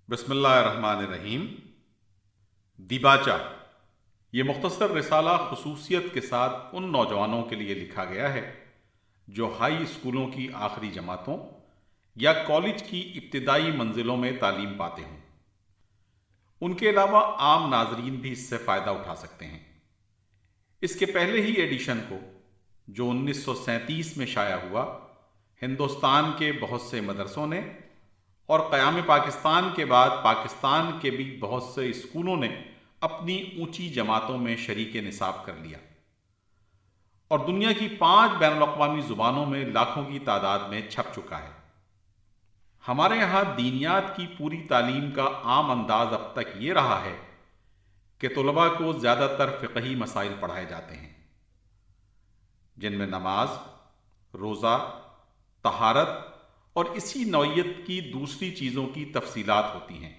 بسم اللہ الرحمن الرحیم۔ دیباچہ یہ مختصر رسالہ خصوصیت کے ساتھ ان نوجوانوں کے لیے لکھا گیا ہے جو ہائی اسکولوں کی آخری جماعتوں یا کالج کی ابتدائی منزلوں میں تعلیم پاتے ہوں۔ ان کے علاوہ عام ناظرین بھی اس سے فائدہ اٹھا سکتے ہیں۔ اس کے پہلے ہی ایڈیشن کو، جو 1937 میں شائع ہوا، ہندوستان کے بہت سے مدرسوں نے اور قیام پاکستان کے بعد پاکستان کے بھی بہت سے اسکولوں نے اپنی اونچی جماعتوں میں شریک نصاب کر لیا، اور دنیا کی 5 بین الاقوامی زبانوں میں لاکھوں کی تعداد میں چھپ چکا ہے۔ ہمارے یہاں دینیات کی پوری تعلیم کا عام انداز اب تک یہ رہا ہے کہ طلباء کو زیادہ تر فقہی مسائل پڑھائے جاتے ہیں، جن میں نماز، روزہ، طہارت اور اسی نوعیت کی دوسری چیزوں کی تفصیلات ہوتی ہیں۔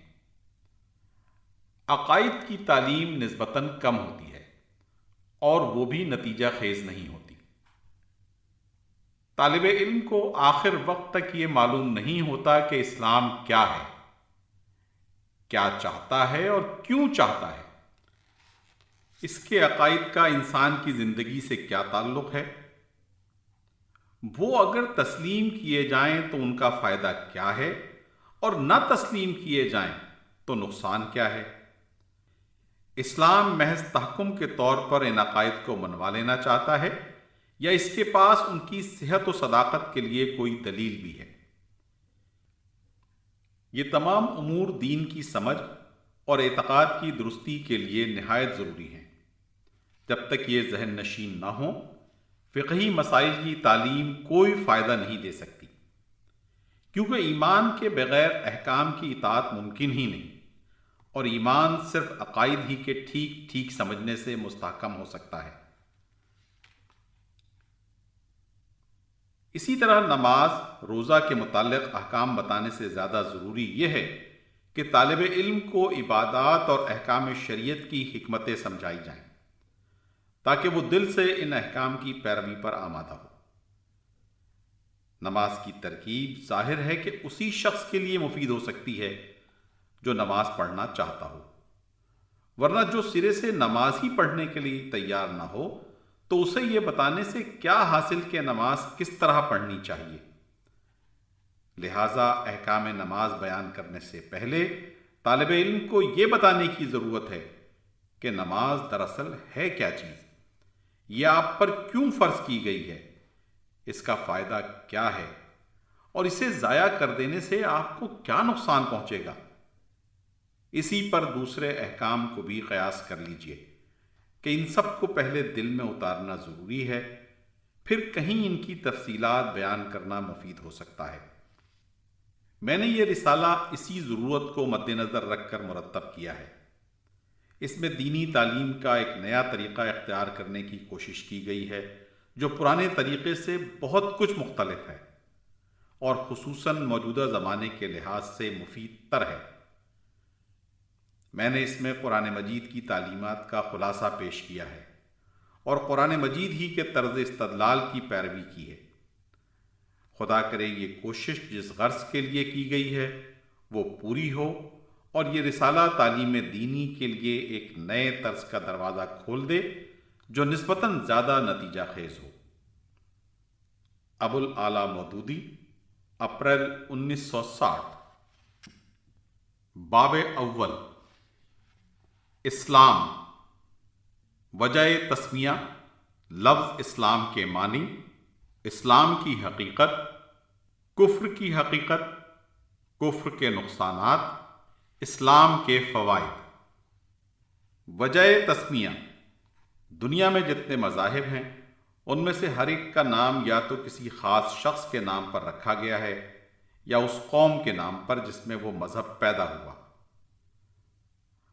عقائد کی تعلیم نسبتاً کم ہوتی ہے، اور وہ بھی نتیجہ خیز نہیں ہوتی۔ طالب علم کو آخر وقت تک یہ معلوم نہیں ہوتا کہ اسلام کیا ہے، کیا چاہتا ہے اور کیوں چاہتا ہے، اس کے عقائد کا انسان کی زندگی سے کیا تعلق ہے، وہ اگر تسلیم کیے جائیں تو ان کا فائدہ کیا ہے، اور نہ تسلیم کیے جائیں تو نقصان کیا ہے۔ اسلام محض تحکم کے طور پر ان عقائد کو منوا لینا چاہتا ہے، یا اس کے پاس ان کی صحت و صداقت کے لیے کوئی دلیل بھی ہے؟ یہ تمام امور دین کی سمجھ اور اعتقاد کی درستی کے لیے نہایت ضروری ہیں۔ جب تک یہ ذہن نشین نہ ہو، فقہی مسائل کی تعلیم کوئی فائدہ نہیں دے سکتی، کیونکہ ایمان کے بغیر احکام کی اطاعت ممکن ہی نہیں، اور ایمان صرف عقائد ہی کے ٹھیک ٹھیک سمجھنے سے مستحکم ہو سکتا ہے۔ اسی طرح نماز، روزہ کے متعلق احکام بتانے سے زیادہ ضروری یہ ہے کہ طالب علم کو عبادات اور احکام شریعت کی حکمتیں سمجھائی جائیں، تاکہ وہ دل سے ان احکام کی پیروی پر آمادہ ہو۔ نماز کی ترکیب ظاہر ہے کہ اسی شخص کے لیے مفید ہو سکتی ہے جو نماز پڑھنا چاہتا ہو، ورنہ جو سرے سے نماز ہی پڑھنے کے لیے تیار نہ ہو تو اسے یہ بتانے سے کیا حاصل کہ نماز کس طرح پڑھنی چاہیے۔ لہٰذا احکام نماز بیان کرنے سے پہلے طالب علم کو یہ بتانے کی ضرورت ہے کہ نماز دراصل ہے کیا چیز، یہ آپ پر کیوں فرض کی گئی ہے، اس کا فائدہ کیا ہے، اور اسے ضائع کر دینے سے آپ کو کیا نقصان پہنچے گا۔ اسی پر دوسرے احکام کو بھی قیاس کر لیجئے کہ ان سب کو پہلے دل میں اتارنا ضروری ہے، پھر کہیں ان کی تفصیلات بیان کرنا مفید ہو سکتا ہے۔ میں نے یہ رسالہ اسی ضرورت کو مد نظر رکھ کر مرتب کیا ہے۔ اس میں دینی تعلیم کا ایک نیا طریقہ اختیار کرنے کی کوشش کی گئی ہے، جو پرانے طریقے سے بہت کچھ مختلف ہے، اور خصوصاً موجودہ زمانے کے لحاظ سے مفید تر ہے۔ میں نے اس میں قرآن مجید کی تعلیمات کا خلاصہ پیش کیا ہے، اور قرآن مجید ہی کے طرز استدلال کی پیروی کی ہے۔ خدا کرے یہ کوشش جس غرض کے لیے کی گئی ہے وہ پوری ہو، اور یہ رسالہ تعلیم دینی کے لیے ایک نئے طرز کا دروازہ کھول دے جو نسبتاً زیادہ نتیجہ خیز ہو۔ ابوالعالی مودودی، اپریل 1960۔ باب اول، اسلام، وجہ تسمیہ، لفظ اسلام کے معنی، اسلام کی حقیقت، کفر کی حقیقت، کفر کے نقصانات، اسلام کے فوائد۔ وجہ تسمیہ، دنیا میں جتنے مذاہب ہیں ان میں سے ہر ایک کا نام یا تو کسی خاص شخص کے نام پر رکھا گیا ہے، یا اس قوم کے نام پر جس میں وہ مذہب پیدا ہوا۔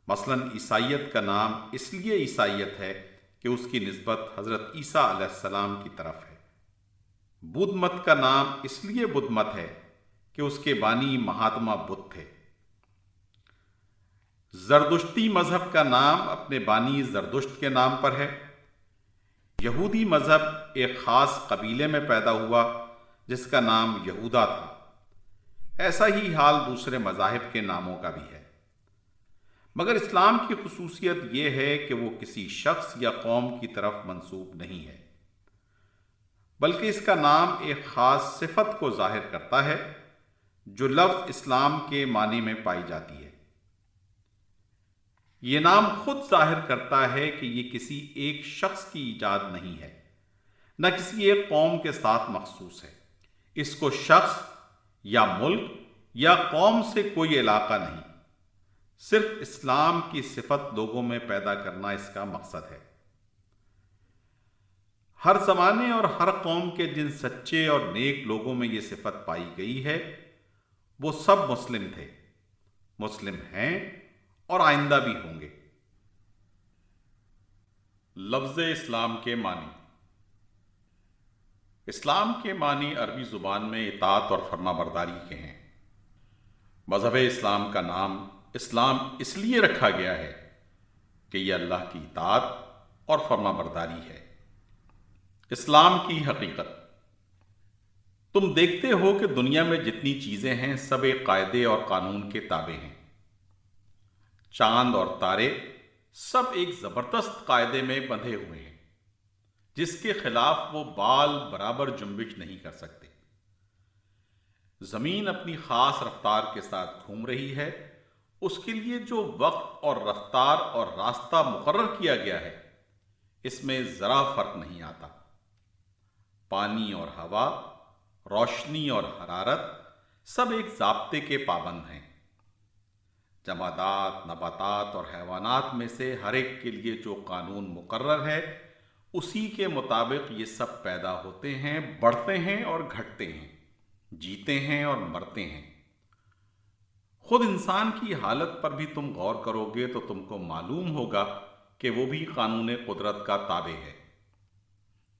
مثلاً عیسائیت کا نام اس لیے عیسائیت ہے کہ اس کی نسبت حضرت عیسیٰ علیہ السلام کی طرف ہے۔ بدھ مت کا نام اس لیے بدھ مت ہے کہ اس کے بانی مہاتما بدھ تھے۔ زردشتی مذہب کا نام اپنے بانی زردشت کے نام پر ہے۔ یہودی مذہب ایک خاص قبیلے میں پیدا ہوا جس کا نام یہودا تھا، ایسا ہی حال دوسرے مذاہب کے ناموں کا بھی ہے، مگر اسلام کی خصوصیت یہ ہے کہ وہ کسی شخص یا قوم کی طرف منسوب نہیں ہے، بلکہ اس کا نام ایک خاص صفت کو ظاہر کرتا ہے جو لفظ اسلام کے معنی میں پائی جاتی ہے۔ یہ نام خود ظاہر کرتا ہے کہ یہ کسی ایک شخص کی ایجاد نہیں ہے، نہ کسی ایک قوم کے ساتھ مخصوص ہے۔ اس کو شخص یا ملک یا قوم سے کوئی علاقہ نہیں، صرف اسلام کی صفت لوگوں میں پیدا کرنا اس کا مقصد ہے۔ ہر زمانے اور ہر قوم کے جن سچے اور نیک لوگوں میں یہ صفت پائی گئی ہے وہ سب مسلم تھے، مسلم ہیں اور آئندہ بھی ہوں گے۔ لفظ اسلام کے معنی۔ اسلام کے معنی عربی زبان میں اطاعت اور فرما برداری کے ہیں۔ مذہب اسلام کا نام اسلام اس لیے رکھا گیا ہے کہ یہ اللہ کی اطاعت اور فرما برداری ہے۔ اسلام کی حقیقت۔ تم دیکھتے ہو کہ دنیا میں جتنی چیزیں ہیں سب ایک قاعدے اور قانون کے تابع ہیں۔ چاند اور تارے سب ایک زبردست قاعدے میں بندھے ہوئے ہیں جس کے خلاف وہ بال برابر جنبش نہیں کر سکتے۔ زمین اپنی خاص رفتار کے ساتھ گھوم رہی ہے، اس کے لیے جو وقت اور رفتار اور راستہ مقرر کیا گیا ہے اس میں ذرا فرق نہیں آتا۔ پانی اور ہوا، روشنی اور حرارت سب ایک ضابطے کے پابند ہیں۔ جمادات، نباتات اور حیوانات میں سے ہر ایک کے لیے جو قانون مقرر ہے اسی کے مطابق یہ سب پیدا ہوتے ہیں، بڑھتے ہیں اور گھٹتے ہیں، جیتے ہیں اور مرتے ہیں۔ خود انسان کی حالت پر بھی تم غور کرو گے تو تم کو معلوم ہوگا کہ وہ بھی قانون قدرت کا تابع ہے۔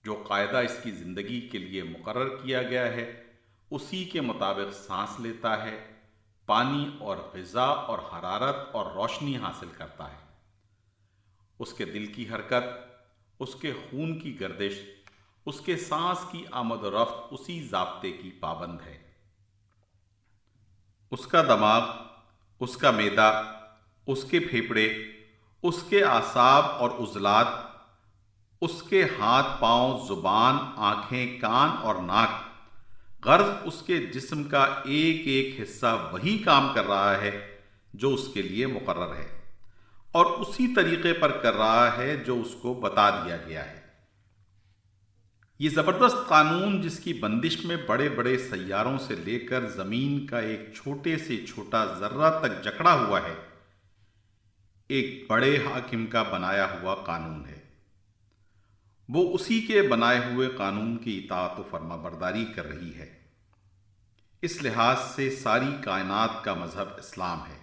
جو قاعدہ اس کی زندگی کے لیے مقرر کیا گیا ہے اسی کے مطابق سانس لیتا ہے، پانی اور غذا اور حرارت اور روشنی حاصل کرتا ہے۔ اس کے دل کی حرکت، اس کے خون کی گردش، اس کے سانس کی آمد و رفت اسی ضابطے کی پابند ہے۔ اس کا دماغ، اس کا معدہ، اس کے پھیپھڑے، اس کے اعصاب اور عضلات، اس کے ہاتھ پاؤں، زبان، آنکھیں، کان اور ناک، غرض اس کے جسم کا ایک ایک حصہ وہی کام کر رہا ہے جو اس کے لیے مقرر ہے اور اسی طریقے پر کر رہا ہے جو اس کو بتا دیا گیا ہے۔ یہ زبردست قانون جس کی بندش میں بڑے بڑے سیاروں سے لے کر زمین کا ایک چھوٹے سے چھوٹا ذرہ تک جکڑا ہوا ہے، ایک بڑے حاکم کا بنایا ہوا قانون ہے۔ وہ اسی کے بنائے ہوئے قانون کی اطاعت و فرما برداری کر رہی ہے۔ اس لحاظ سے ساری کائنات کا مذہب اسلام ہے،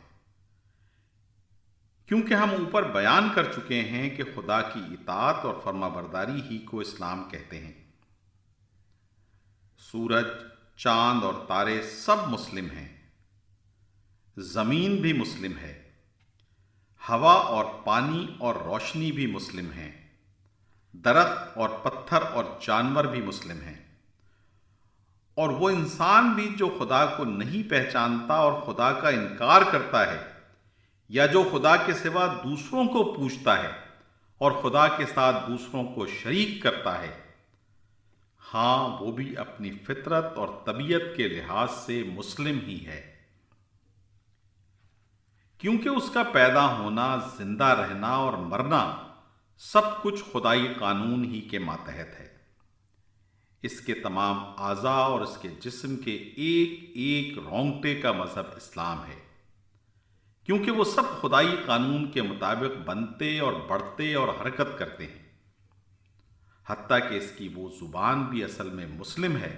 کیونکہ ہم اوپر بیان کر چکے ہیں کہ خدا کی اطاعت اور فرما برداری ہی کو اسلام کہتے ہیں۔ سورج، چاند اور تارے سب مسلم ہیں، زمین بھی مسلم ہے، ہوا اور پانی اور روشنی بھی مسلم ہیں، درخت اور پتھر اور جانور بھی مسلم ہیں، اور وہ انسان بھی جو خدا کو نہیں پہچانتا اور خدا کا انکار کرتا ہے، یا جو خدا کے سوا دوسروں کو پوجتا ہے اور خدا کے ساتھ دوسروں کو شریک کرتا ہے، ہاں وہ بھی اپنی فطرت اور طبیعت کے لحاظ سے مسلم ہی ہے، کیونکہ اس کا پیدا ہونا، زندہ رہنا اور مرنا سب کچھ خدائی قانون ہی کے ماتحت ہے۔ اس کے تمام اعضاء اور اس کے جسم کے ایک ایک رونگٹے کا مذہب اسلام ہے، کیونکہ وہ سب خدائی قانون کے مطابق بنتے اور بڑھتے اور حرکت کرتے ہیں۔ حتیٰ کہ اس کی وہ زبان بھی اصل میں مسلم ہے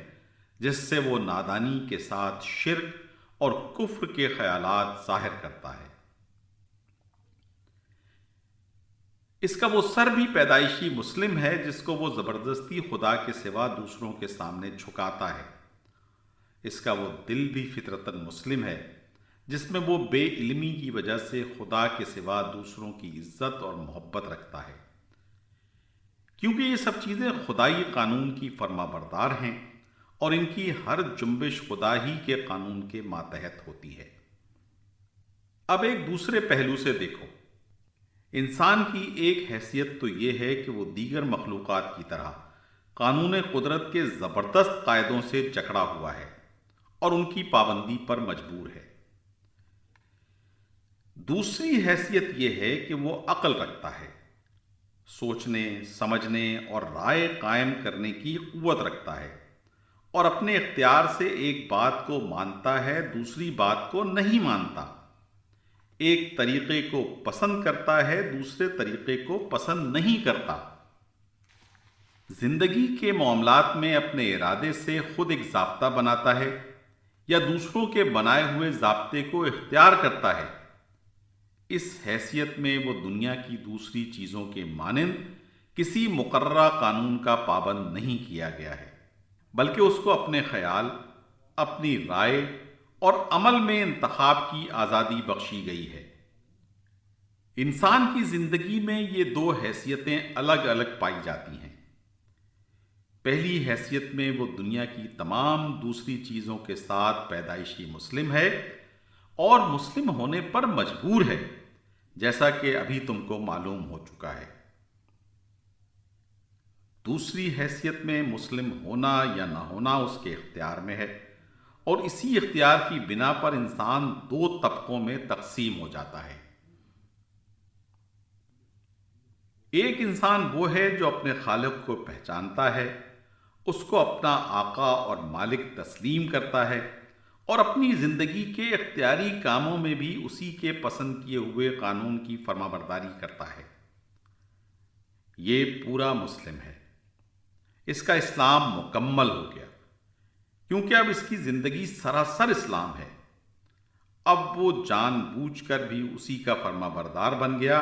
جس سے وہ نادانی کے ساتھ شرک اور کفر کے خیالات ظاہر کرتا ہے۔ اس کا وہ سر بھی پیدائشی مسلم ہے جس کو وہ زبردستی خدا کے سوا دوسروں کے سامنے جھکاتا ہے۔ اس کا وہ دل بھی فطرتاً مسلم ہے جس میں وہ بے علمی کی وجہ سے خدا کے سوا دوسروں کی عزت اور محبت رکھتا ہے، کیونکہ یہ سب چیزیں خدائی قانون کی فرما بردار ہیں اور ان کی ہر جنبش خدا ہی کے قانون کے ماتحت ہوتی ہے۔ اب ایک دوسرے پہلو سے دیکھو، انسان کی ایک حیثیت تو یہ ہے کہ وہ دیگر مخلوقات کی طرح قانون قدرت کے زبردست قاعدوں سے جکڑا ہوا ہے اور ان کی پابندی پر مجبور ہے۔ دوسری حیثیت یہ ہے کہ وہ عقل رکھتا ہے، سوچنے، سمجھنے اور رائے قائم کرنے کی قوت رکھتا ہے، اور اپنے اختیار سے ایک بات کو مانتا ہے، دوسری بات کو نہیں مانتا، ایک طریقے کو پسند کرتا ہے، دوسرے طریقے کو پسند نہیں کرتا۔ زندگی کے معاملات میں اپنے ارادے سے خود ایک ضابطہ بناتا ہے یا دوسروں کے بنائے ہوئے ضابطے کو اختیار کرتا ہے۔ اس حیثیت میں وہ دنیا کی دوسری چیزوں کے مانند کسی مقررہ قانون کا پابند نہیں کیا گیا ہے، بلکہ اس کو اپنے خیال، اپنی رائے اور عمل میں انتخاب کی آزادی بخشی گئی ہے۔ انسان کی زندگی میں یہ دو حیثیتیں الگ الگ پائی جاتی ہیں۔ پہلی حیثیت میں وہ دنیا کی تمام دوسری چیزوں کے ساتھ پیدائشی مسلم ہے اور مسلم ہونے پر مجبور ہے، جیسا کہ ابھی تم کو معلوم ہو چکا ہے۔ دوسری حیثیت میں مسلم ہونا یا نہ ہونا اس کے اختیار میں ہے، اور اسی اختیار کی بنا پر انسان دو طبقوں میں تقسیم ہو جاتا ہے۔ ایک انسان وہ ہے جو اپنے خالق کو پہچانتا ہے، اس کو اپنا آقا اور مالک تسلیم کرتا ہے، اور اپنی زندگی کے اختیاری کاموں میں بھی اسی کے پسند کیے ہوئے قانون کی فرمانبرداری کرتا ہے۔ یہ پورا مسلم ہے، اس کا اسلام مکمل ہو گیا، کیونکہ اب اس کی زندگی سراسر اسلام ہے۔ اب وہ جان بوجھ کر بھی اسی کا فرما بردار بن گیا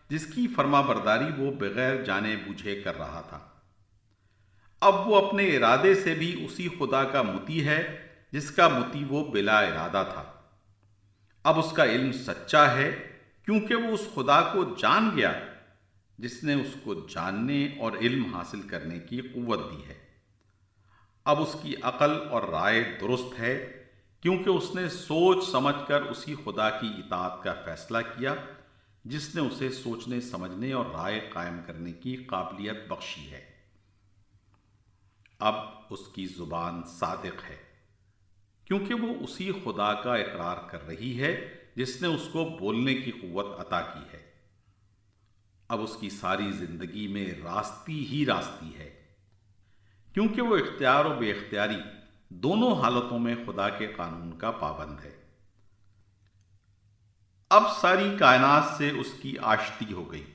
جس کی فرما برداری وہ بغیر جانے بوجھے کر رہا تھا۔ اب وہ اپنے ارادے سے بھی اسی خدا کا مطیع ہے جس کا مطیع وہ بلا ارادہ تھا۔ اب اس کا علم سچا ہے کیونکہ وہ اس خدا کو جان گیا جس نے اس کو جاننے اور علم حاصل کرنے کی قوت دی ہے۔ اب اس کی عقل اور رائے درست ہے کیونکہ اس نے سوچ سمجھ کر اسی خدا کی اطاعت کا فیصلہ کیا جس نے اسے سوچنے سمجھنے اور رائے قائم کرنے کی قابلیت بخشی ہے۔ اب اس کی زبان صادق ہے کیونکہ وہ اسی خدا کا اقرار کر رہی ہے جس نے اس کو بولنے کی قوت عطا کی ہے۔ اب اس کی ساری زندگی میں راستی ہی راستی ہے کیونکہ وہ اختیار و بے اختیاری دونوں حالتوں میں خدا کے قانون کا پابند ہے۔ اب ساری کائنات سے اس کی آشتی ہو گئی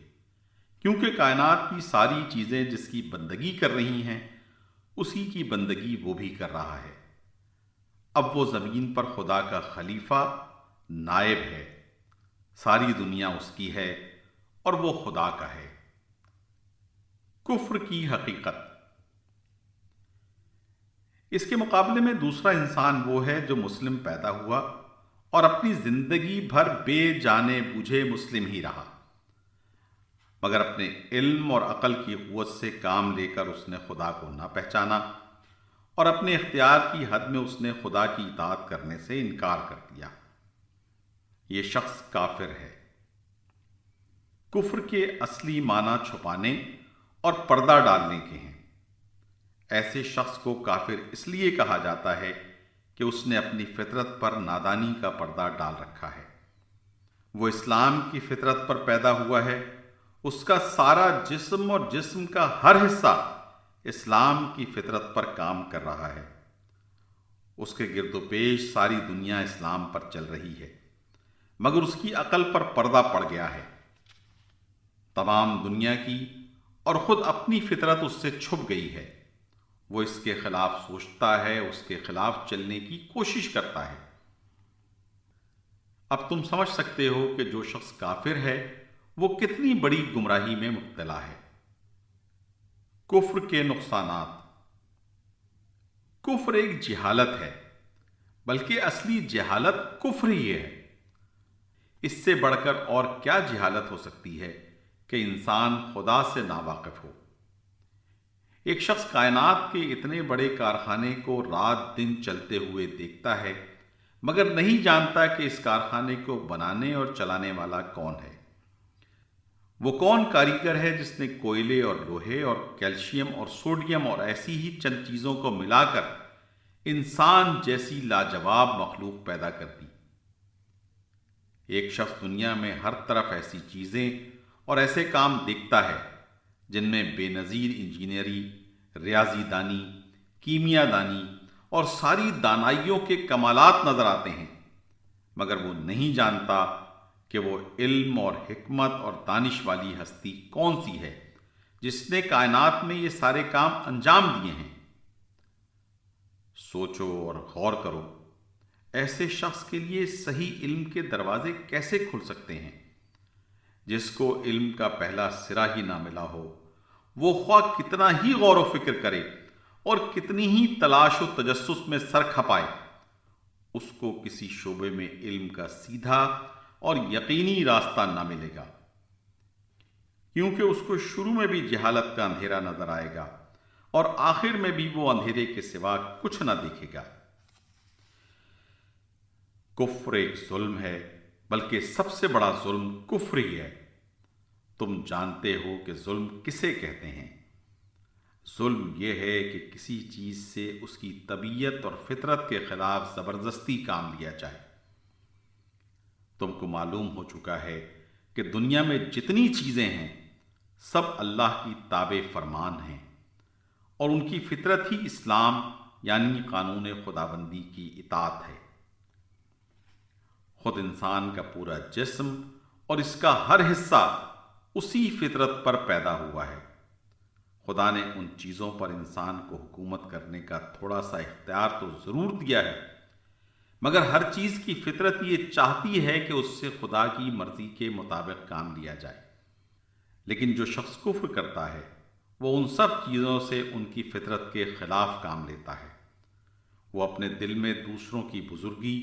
کیونکہ کائنات کی ساری چیزیں جس کی بندگی کر رہی ہیں اسی کی بندگی وہ بھی کر رہا ہے۔ اب وہ زمین پر خدا کا خلیفہ، نائب ہے، ساری دنیا اس کی ہے اور وہ خدا کا ہے۔ کفر کی حقیقت۔ اس کے مقابلے میں دوسرا انسان وہ ہے جو مسلم پیدا ہوا اور اپنی زندگی بھر بے جانے بوجھے مسلم ہی رہا، مگر اپنے علم اور عقل کی قوت سے کام لے کر اس نے خدا کو نہ پہچانا اور اپنے اختیار کی حد میں اس نے خدا کی اطاعت کرنے سے انکار کر دیا۔ یہ شخص کافر ہے۔ کفر کے اصلی معنی چھپانے اور پردہ ڈالنے کے ہیں۔ ایسے شخص کو کافر اس لیے کہا جاتا ہے کہ اس نے اپنی فطرت پر نادانی کا پردہ ڈال رکھا ہے۔ وہ اسلام کی فطرت پر پیدا ہوا ہے، اس کا سارا جسم اور جسم کا ہر حصہ اسلام کی فطرت پر کام کر رہا ہے۔ اس کے گرد و پیش ساری دنیا اسلام پر چل رہی ہے، مگر اس کی عقل پر پردہ پڑ گیا ہے۔ تمام دنیا کی اور خود اپنی فطرت اس سے چھپ گئی ہے۔ وہ اس کے خلاف سوچتا ہے، اس کے خلاف چلنے کی کوشش کرتا ہے۔ اب تم سمجھ سکتے ہو کہ جو شخص کافر ہے وہ کتنی بڑی گمراہی میں مبتلا ہے۔ کفر کے نقصانات۔ کفر ایک جہالت ہے، بلکہ اصلی جہالت کفر ہی ہے۔ اس سے بڑھ کر اور کیا جہالت ہو سکتی ہے کہ انسان خدا سے ناواقف ہو۔ ایک شخص کائنات کے اتنے بڑے کارخانے کو رات دن چلتے ہوئے دیکھتا ہے، مگر نہیں جانتا کہ اس کارخانے کو بنانے اور چلانے والا کون ہے۔ وہ کون کاریگر ہے جس نے کوئلے اور لوہے اور کیلشیم اور سوڈیم اور ایسی ہی چند چیزوں کو ملا کر انسان جیسی لاجواب مخلوق پیدا کر دی۔ ایک شخص دنیا میں ہر طرف ایسی چیزیں اور ایسے کام دیکھتا ہے جن میں بے نظیر انجینئری، ریاضی دانی، کیمیا دانی اور ساری دانائیوں کے کمالات نظر آتے ہیں، مگر وہ نہیں جانتا کہ وہ علم اور حکمت اور دانش والی ہستی کون سی ہے جس نے کائنات میں یہ سارے کام انجام دیے ہیں۔ سوچو اور غور کرو، ایسے شخص کے لیے صحیح علم کے دروازے کیسے کھل سکتے ہیں؟ جس کو علم کا پہلا سرا ہی نہ ملا ہو، وہ خواہ کتنا ہی غور و فکر کرے اور کتنی ہی تلاش و تجسس میں سر کھپائے، اس کو کسی شعبے میں علم کا سیدھا اور یقینی راستہ نہ ملے گا، کیونکہ اس کو شروع میں بھی جہالت کا اندھیرا نظر آئے گا اور آخر میں بھی وہ اندھیرے کے سوا کچھ نہ دیکھے گا۔ کفر ایک ظلم ہے، بلکہ سب سے بڑا ظلم کفر ہی ہے۔ تم جانتے ہو کہ ظلم کسے کہتے ہیں؟ ظلم یہ ہے کہ کسی چیز سے اس کی طبیعت اور فطرت کے خلاف زبردستی کام لیا جائے۔ تم کو معلوم ہو چکا ہے کہ دنیا میں جتنی چیزیں ہیں سب اللہ کی تابع فرمان ہیں، اور ان کی فطرت ہی اسلام یعنی قانون خداوندی کی اطاعت ہے۔ خود انسان کا پورا جسم اور اس کا ہر حصہ اسی فطرت پر پیدا ہوا ہے۔ خدا نے ان چیزوں پر انسان کو حکومت کرنے کا تھوڑا سا اختیار تو ضرور دیا ہے، مگر ہر چیز کی فطرت یہ چاہتی ہے کہ اس سے خدا کی مرضی کے مطابق کام لیا جائے۔ لیکن جو شخص کفر کرتا ہے وہ ان سب چیزوں سے ان کی فطرت کے خلاف کام لیتا ہے۔ وہ اپنے دل میں دوسروں کی بزرگی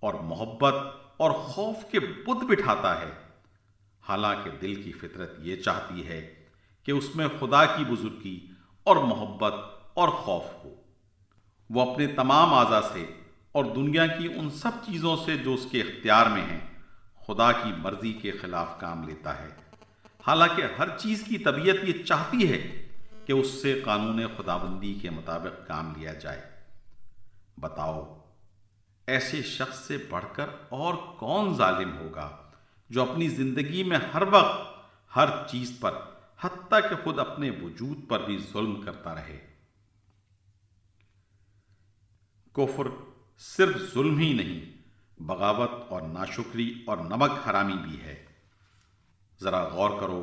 اور محبت اور خوف کے بت بٹھاتا ہے، حالانکہ دل کی فطرت یہ چاہتی ہے کہ اس میں خدا کی بزرگی اور محبت اور خوف ہو۔ وہ اپنے تمام اعضاء سے اور دنیا کی ان سب چیزوں سے جو اس کے اختیار میں ہیں خدا کی مرضی کے خلاف کام لیتا ہے، حالانکہ ہر چیز کی طبیعت یہ چاہتی ہے کہ اس سے قانون خداوندی کے مطابق کام لیا جائے۔ بتاؤ، ایسے شخص سے بڑھ کر اور کون ظالم ہوگا جو اپنی زندگی میں ہر وقت ہر چیز پر، حتیٰ کہ خود اپنے وجود پر بھی ظلم کرتا رہے۔ کفر صرف ظلم ہی نہیں، بغاوت اور ناشکری اور نمک حرامی بھی ہے۔ ذرا غور کرو،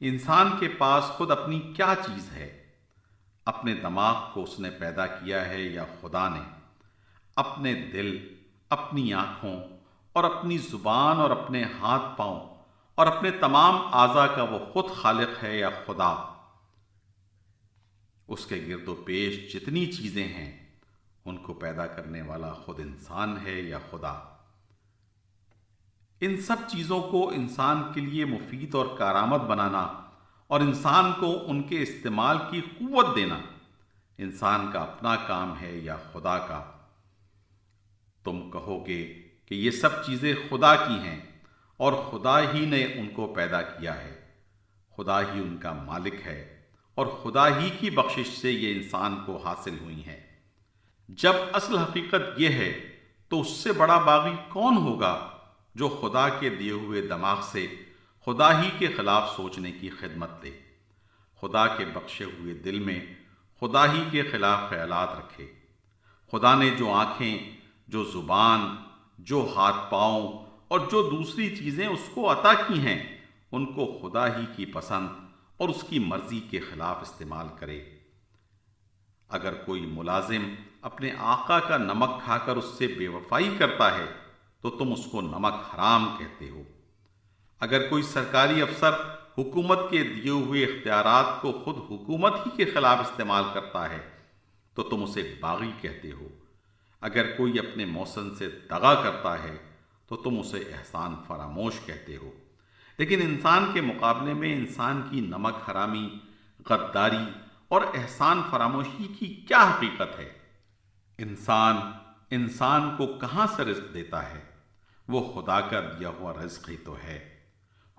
انسان کے پاس خود اپنی کیا چیز ہے؟ اپنے دماغ کو اس نے پیدا کیا ہے یا خدا نے؟ اپنے دل، اپنی آنکھوں اور اپنی زبان اور اپنے ہاتھ پاؤں اور اپنے تمام اعضاء کا وہ خود خالق ہے یا خدا؟ اس کے گرد و پیش جتنی چیزیں ہیں ان کو پیدا کرنے والا خود انسان ہے یا خدا؟ ان سب چیزوں کو انسان کے لیے مفید اور کارآمد بنانا اور انسان کو ان کے استعمال کی قوت دینا انسان کا اپنا کام ہے یا خدا کا؟ تم کہو گے کہ یہ سب چیزیں خدا کی ہیں اور خدا ہی نے ان کو پیدا کیا ہے، خدا ہی ان کا مالک ہے اور خدا ہی کی بخشش سے یہ انسان کو حاصل ہوئی ہیں۔ جب اصل حقیقت یہ ہے تو اس سے بڑا باغی کون ہوگا جو خدا کے دیے ہوئے دماغ سے خدا ہی کے خلاف سوچنے کی خدمت دے، خدا کے بخشے ہوئے دل میں خدا ہی کے خلاف خیالات رکھے۔ خدا نے جو آنکھیں، جو زبان، جو ہاتھ پاؤں اور جو دوسری چیزیں اس کو عطا کی ہیں ان کو خدا ہی کی پسند اور اس کی مرضی کے خلاف استعمال کرے۔ اگر کوئی ملازم اپنے آقا کا نمک کھا کر اس سے بے وفائی کرتا ہے تو تم اس کو نمک حرام کہتے ہو۔ اگر کوئی سرکاری افسر حکومت کے دیے ہوئے اختیارات کو خود حکومت ہی کے خلاف استعمال کرتا ہے تو تم اسے باغی کہتے ہو۔ اگر کوئی اپنے موسن سے دغا کرتا ہے تو تم اسے احسان فراموش کہتے ہو۔ لیکن انسان کے مقابلے میں انسان کی نمک حرامی، غداری اور احسان فراموشی کی کیا حقیقت ہے؟ انسان کو کہاں سے رزق دیتا ہے؟ وہ خدا کا دیا ہوا رزق ہی تو ہے۔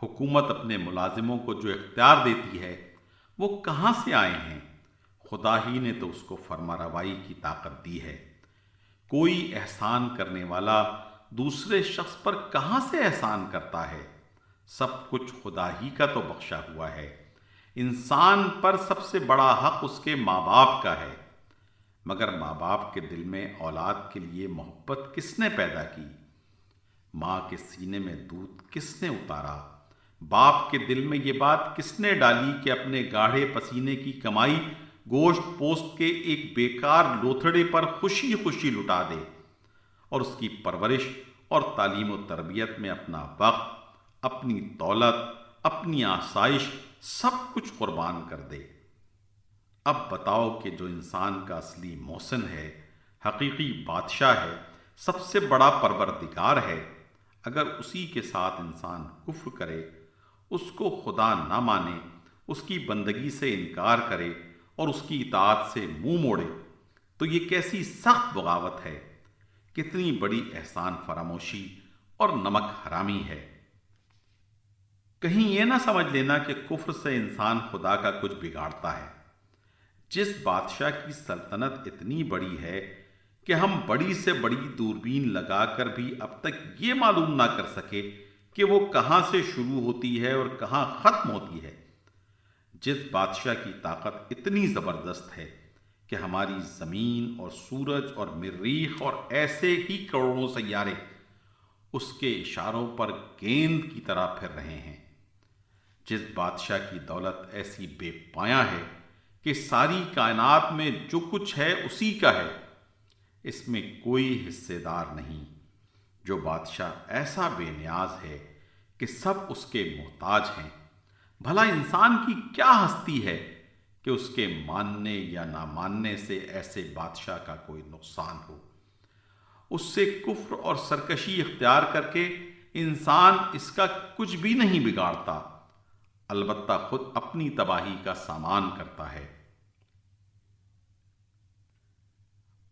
حکومت اپنے ملازموں کو جو اختیار دیتی ہے وہ کہاں سے آئے ہیں؟ خدا ہی نے تو اس کو فرما روائی کی طاقت دی ہے۔ کوئی احسان کرنے والا دوسرے شخص پر کہاں سے احسان کرتا ہے؟ سب کچھ خدا ہی کا تو بخشا ہوا ہے۔ انسان پر سب سے بڑا حق اس کے ماں باپ کا ہے، مگر ماں باپ کے دل میں اولاد کے لیے محبت کس نے پیدا کی؟ ماں کے سینے میں دودھ کس نے اتارا؟ باپ کے دل میں یہ بات کس نے ڈالی کہ اپنے گاڑھے پسینے کی کمائی گوشت پوست کے ایک بیکار لوتھڑے پر خوشی خوشی لٹا دے اور اس کی پرورش اور تعلیم و تربیت میں اپنا وقت، اپنی دولت، اپنی آسائش سب کچھ قربان کر دے؟ اب بتاؤ کہ جو انسان کا اصلی محسن ہے، حقیقی بادشاہ ہے، سب سے بڑا پروردگار ہے، اگر اسی کے ساتھ انسان کفر کرے، اس کو خدا نہ مانے، اس کی بندگی سے انکار کرے اور اس کی اطاعت سے منہ موڑے، تو یہ کیسی سخت بغاوت ہے، کتنی بڑی احسان فراموشی اور نمک حرامی ہے۔ کہیں یہ نہ سمجھ لینا کہ کفر سے انسان خدا کا کچھ بگاڑتا ہے۔ جس بادشاہ کی سلطنت اتنی بڑی ہے کہ ہم بڑی سے بڑی دوربین لگا کر بھی اب تک یہ معلوم نہ کر سکے کہ وہ کہاں سے شروع ہوتی ہے اور کہاں ختم ہوتی ہے، جس بادشاہ کی طاقت اتنی زبردست ہے کہ ہماری زمین اور سورج اور مریخ اور ایسے ہی کروڑوں سیارے اس کے اشاروں پر گیند کی طرح پھر رہے ہیں، جس بادشاہ کی دولت ایسی بے پایاں ہے کہ ساری کائنات میں جو کچھ ہے اسی کا ہے، اس میں کوئی حصے دار نہیں، جو بادشاہ ایسا بے نیاز ہے کہ سب اس کے محتاج ہیں، بھلا انسان کی کیا ہستی ہے کہ اس کے ماننے یا نہ ماننے سے ایسے بادشاہ کا کوئی نقصان ہو؟ اس سے کفر اور سرکشی اختیار کر کے انسان اس کا کچھ بھی نہیں بگاڑتا، البتہ خود اپنی تباہی کا سامان کرتا ہے۔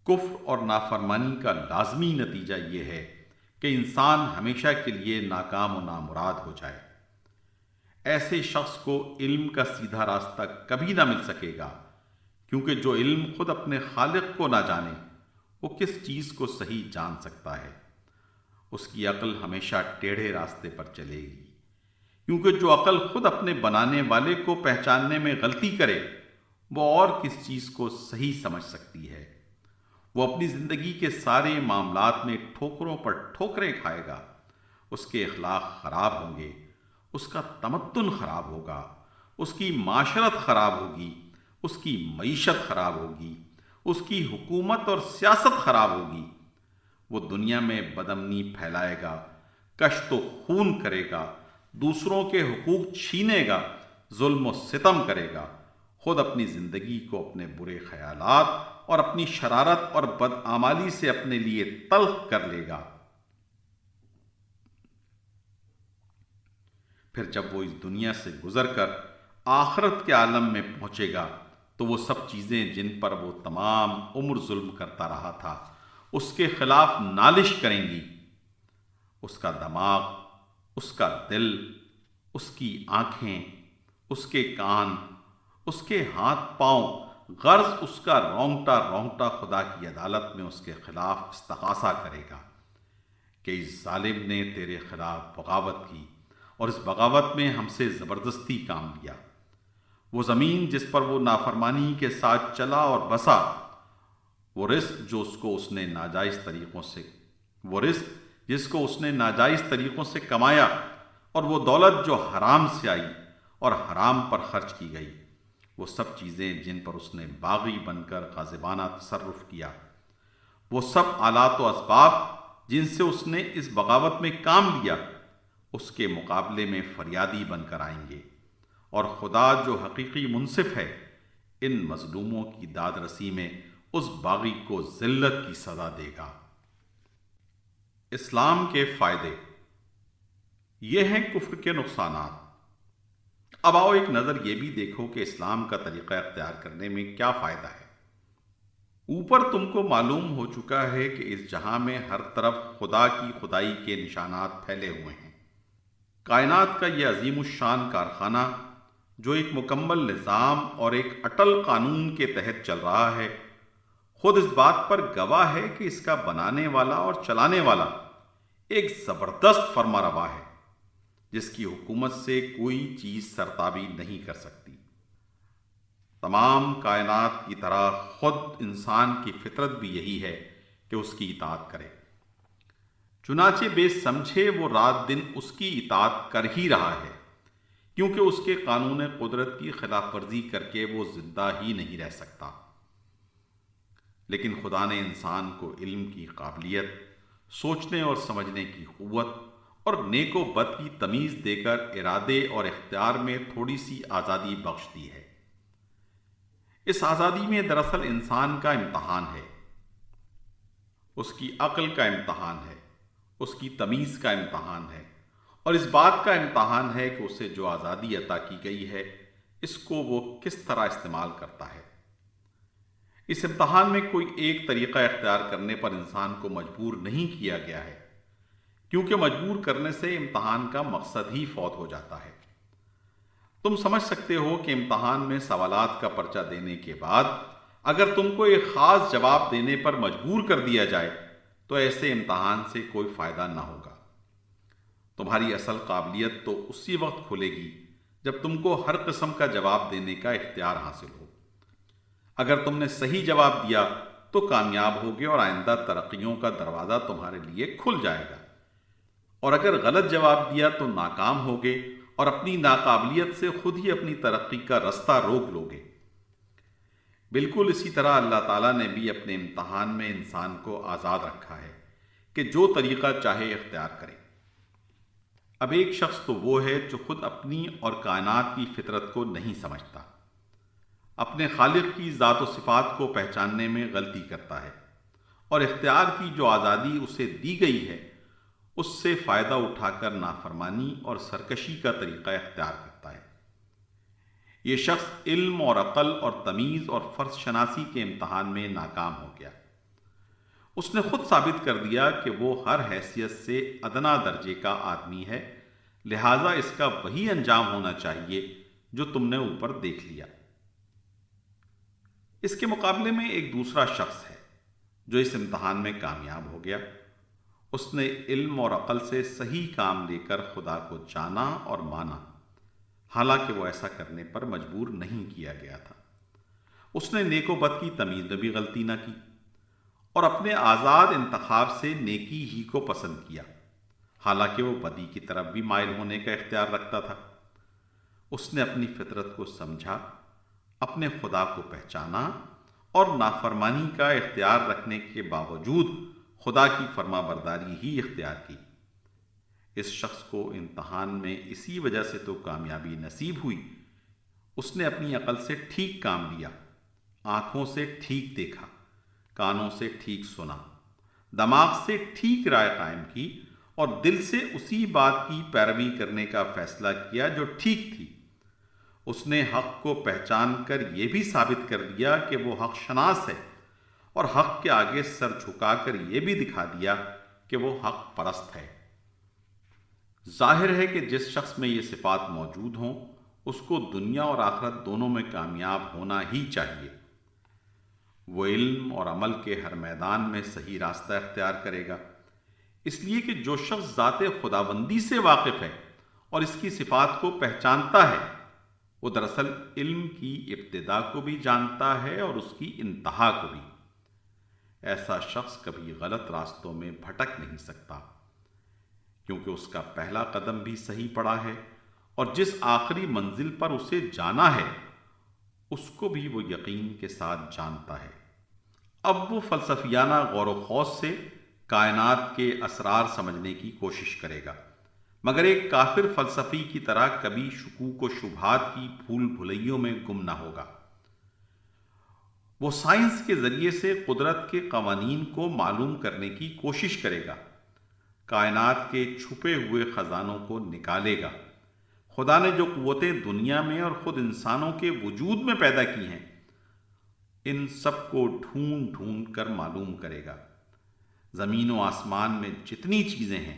کفر اور نافرمانی کا لازمی نتیجہ یہ ہے کہ انسان ہمیشہ کے لیے ناکام و نامراد ہو جائے۔ ایسے شخص کو علم کا سیدھا راستہ کبھی نہ مل سکے گا، کیونکہ جو علم خود اپنے خالق کو نہ جانے وہ کس چیز کو صحیح جان سکتا ہے؟ اس کی عقل ہمیشہ ٹیڑھے راستے پر چلے گی، کیونکہ جو عقل خود اپنے بنانے والے کو پہچاننے میں غلطی کرے وہ اور کس چیز کو صحیح سمجھ سکتی ہے؟ وہ اپنی زندگی کے سارے معاملات میں ٹھوکروں پر ٹھوکریں کھائے گا، اس کے اخلاق خراب ہوں گے، اس کا تمدن خراب ہوگا، اس کی معاشرت خراب ہوگی، اس کی معیشت خراب ہوگی، اس کی حکومت اور سیاست خراب ہوگی، وہ دنیا میں بدامنی پھیلائے گا، کشت و خون کرے گا، دوسروں کے حقوق چھینے گا، ظلم و ستم کرے گا، خود اپنی زندگی کو اپنے برے خیالات اور اپنی شرارت اور بدعمالی سے اپنے لیے تلخ کر لے گا۔ پھر جب وہ اس دنیا سے گزر کر آخرت کے عالم میں پہنچے گا تو وہ سب چیزیں جن پر وہ تمام عمر ظلم کرتا رہا تھا اس کے خلاف نالش کریں گی۔ اس کا دماغ، اس کا دل، اس کی آنکھیں، اس کے کان، اس کے ہاتھ پاؤں، غرض اس کا رونگٹا رونگٹا خدا کی عدالت میں اس کے خلاف استغاثہ کرے گا کہ اس ظالم نے تیرے خلاف بغاوت کی اور اس بغاوت میں ہم سے زبردستی کام لیا۔ وہ زمین جس پر وہ نافرمانی کے ساتھ چلا اور بسا، وہ رزق جس کو اس نے ناجائز طریقوں سے کمایا، اور وہ دولت جو حرام سے آئی اور حرام پر خرچ کی گئی، وہ سب چیزیں جن پر اس نے باغی بن کر غاضبانہ تصرف کیا، وہ سب آلات و اسباب جن سے اس نے اس بغاوت میں کام لیا، اس کے مقابلے میں فریادی بن کر آئیں گے، اور خدا جو حقیقی منصف ہے ان مظلوموں کی داد رسی میں اس باغی کو ذلت کی سزا دے گا۔ اسلام کے فائدے یہ ہیں کفر کے نقصانات۔ اب آؤ ایک نظر یہ بھی دیکھو کہ اسلام کا طریقہ اختیار کرنے میں کیا فائدہ ہے۔ اوپر تم کو معلوم ہو چکا ہے کہ اس جہاں میں ہر طرف خدا کی خدائی کے نشانات پھیلے ہوئے ہیں۔ کائنات کا یہ عظیم الشان کارخانہ جو ایک مکمل نظام اور ایک اٹل قانون کے تحت چل رہا ہے، خود اس بات پر گواہ ہے کہ اس کا بنانے والا اور چلانے والا ایک زبردست فرمانروا ہے جس کی حکومت سے کوئی چیز سرتابی نہیں کر سکتی۔ تمام کائنات کی طرح خود انسان کی فطرت بھی یہی ہے کہ اس کی اطاعت کرے، چنانچہ بے سمجھے وہ رات دن اس کی اطاعت کر ہی رہا ہے، کیونکہ اس کے قانون قدرت کی خلاف ورزی کر کے وہ زندہ ہی نہیں رہ سکتا۔ لیکن خدا نے انسان کو علم کی قابلیت، سوچنے اور سمجھنے کی قوت اور نیک و بد کی تمیز دے کر ارادے اور اختیار میں تھوڑی سی آزادی بخش دی ہے۔ اس آزادی میں دراصل انسان کا امتحان ہے، اس کی عقل کا امتحان ہے، اس کی تمیز کا امتحان ہے، اور اس بات کا امتحان ہے کہ اسے جو آزادی عطا کی گئی ہے اس کو وہ کس طرح استعمال کرتا ہے۔ اس امتحان میں کوئی ایک طریقہ اختیار کرنے پر انسان کو مجبور نہیں کیا گیا ہے، کیونکہ مجبور کرنے سے امتحان کا مقصد ہی فوت ہو جاتا ہے۔ تم سمجھ سکتے ہو کہ امتحان میں سوالات کا پرچہ دینے کے بعد اگر تم کو ایک خاص جواب دینے پر مجبور کر دیا جائے تو ایسے امتحان سے کوئی فائدہ نہ ہوگا۔ تمہاری اصل قابلیت تو اسی وقت کھلے گی جب تم کو ہر قسم کا جواب دینے کا اختیار حاصل ہو۔ اگر تم نے صحیح جواب دیا تو کامیاب ہوگے اور آئندہ ترقیوں کا دروازہ تمہارے لیے کھل جائے گا، اور اگر غلط جواب دیا تو ناکام ہوگے اور اپنی ناقابلیت سے خود ہی اپنی ترقی کا رستہ روک لوگے۔ بالکل اسی طرح اللہ تعالیٰ نے بھی اپنے امتحان میں انسان کو آزاد رکھا ہے کہ جو طریقہ چاہے اختیار کرے۔ اب ایک شخص تو وہ ہے جو خود اپنی اور کائنات کی فطرت کو نہیں سمجھتا، اپنے خالق کی ذات و صفات کو پہچاننے میں غلطی کرتا ہے، اور اختیار کی جو آزادی اسے دی گئی ہے اس سے فائدہ اٹھا کر نافرمانی اور سرکشی کا طریقہ اختیار کرتا ہے۔ یہ شخص علم اور عقل اور تمیز اور فرض شناسی کے امتحان میں ناکام ہو گیا۔ اس نے خود ثابت کر دیا کہ وہ ہر حیثیت سے ادنا درجے کا آدمی ہے، لہٰذا اس کا وہی انجام ہونا چاہیے جو تم نے اوپر دیکھ لیا۔ اس کے مقابلے میں ایک دوسرا شخص ہے جو اس امتحان میں کامیاب ہو گیا۔ اس نے علم اور عقل سے صحیح کام لے کر خدا کو جانا اور مانا، حالانکہ وہ ایسا کرنے پر مجبور نہیں کیا گیا تھا۔ اس نے نیک و بد کی تمیز میں بھی غلطی نہ کی اور اپنے آزاد انتخاب سے نیکی ہی کو پسند کیا، حالانکہ وہ بدی کی طرف بھی مائل ہونے کا اختیار رکھتا تھا۔ اس نے اپنی فطرت کو سمجھا، اپنے خدا کو پہچانا اور نافرمانی کا اختیار رکھنے کے باوجود خدا کی فرما برداری ہی اختیار کی۔ اس شخص کو امتحان میں اسی وجہ سے تو کامیابی نصیب ہوئی، اس نے اپنی عقل سے ٹھیک کام لیا، آنکھوں سے ٹھیک دیکھا، کانوں سے ٹھیک سنا، دماغ سے ٹھیک رائے قائم کی اور دل سے اسی بات کی پیروی کرنے کا فیصلہ کیا جو ٹھیک تھی۔ اس نے حق کو پہچان کر یہ بھی ثابت کر دیا کہ وہ حق شناس ہے، اور حق کے آگے سر جھکا کر یہ بھی دکھا دیا کہ وہ حق پرست ہے۔ ظاہر ہے کہ جس شخص میں یہ صفات موجود ہوں اس کو دنیا اور آخرت دونوں میں کامیاب ہونا ہی چاہیے۔ وہ علم اور عمل کے ہر میدان میں صحیح راستہ اختیار کرے گا، اس لیے کہ جو شخص ذات خداوندی سے واقف ہے اور اس کی صفات کو پہچانتا ہے، وہ دراصل علم کی ابتدا کو بھی جانتا ہے اور اس کی انتہا کو بھی۔ ایسا شخص کبھی غلط راستوں میں بھٹک نہیں سکتا، کیونکہ اس کا پہلا قدم بھی صحیح پڑا ہے، اور جس آخری منزل پر اسے جانا ہے اس کو بھی وہ یقین کے ساتھ جانتا ہے۔ اب وہ فلسفیانہ غور و خوض سے کائنات کے اسرار سمجھنے کی کوشش کرے گا، مگر ایک کافر فلسفی کی طرح کبھی شکوک و شبہات کی بھول بھلیوں میں گم نہ ہوگا۔ وہ سائنس کے ذریعے سے قدرت کے قوانین کو معلوم کرنے کی کوشش کرے گا، کائنات کے چھپے ہوئے خزانوں کو نکالے گا، خدا نے جو قوتیں دنیا میں اور خود انسانوں کے وجود میں پیدا کی ہیں، ان سب کو ڈھونڈ ڈھونڈ کر معلوم کرے گا۔ زمین و آسمان میں جتنی چیزیں ہیں،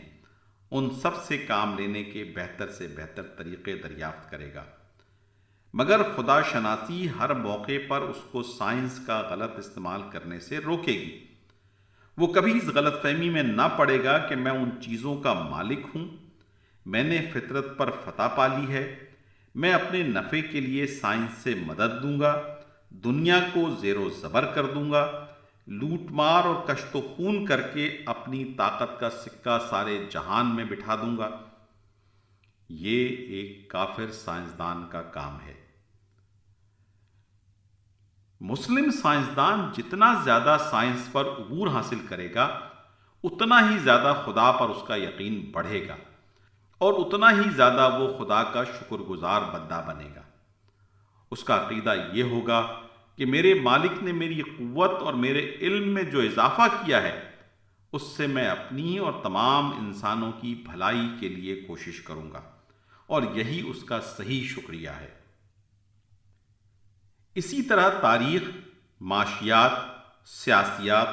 ان سب سے کام لینے کے بہتر سے بہتر طریقے دریافت کرے گا، مگر خدا شناسی ہر موقع پر اس کو سائنس کا غلط استعمال کرنے سے روکے گی۔ وہ کبھی اس غلط فہمی میں نہ پڑے گا کہ میں ان چیزوں کا مالک ہوں، میں نے فطرت پر فتح پا لی ہے، میں اپنے نفع کے لیے سائنس سے مدد دوں گا، دنیا کو زیر و زبر کر دوں گا، لوٹ مار اور کشت و خون کر کے اپنی طاقت کا سکہ سارے جہان میں بٹھا دوں گا۔ یہ ایک کافر سائنسدان کا کام ہے۔ مسلم سائنسدان جتنا زیادہ سائنس پر عبور حاصل کرے گا، اتنا ہی زیادہ خدا پر اس کا یقین بڑھے گا، اور اتنا ہی زیادہ وہ خدا کا شکر گزار بندہ بنے گا۔ اس کا عقیدہ یہ ہوگا کہ میرے مالک نے میری قوت اور میرے علم میں جو اضافہ کیا ہے، اس سے میں اپنی اور تمام انسانوں کی بھلائی کے لیے کوشش کروں گا، اور یہی اس کا صحیح شکریہ ہے۔ اسی طرح تاریخ، معاشیات، سیاسیات،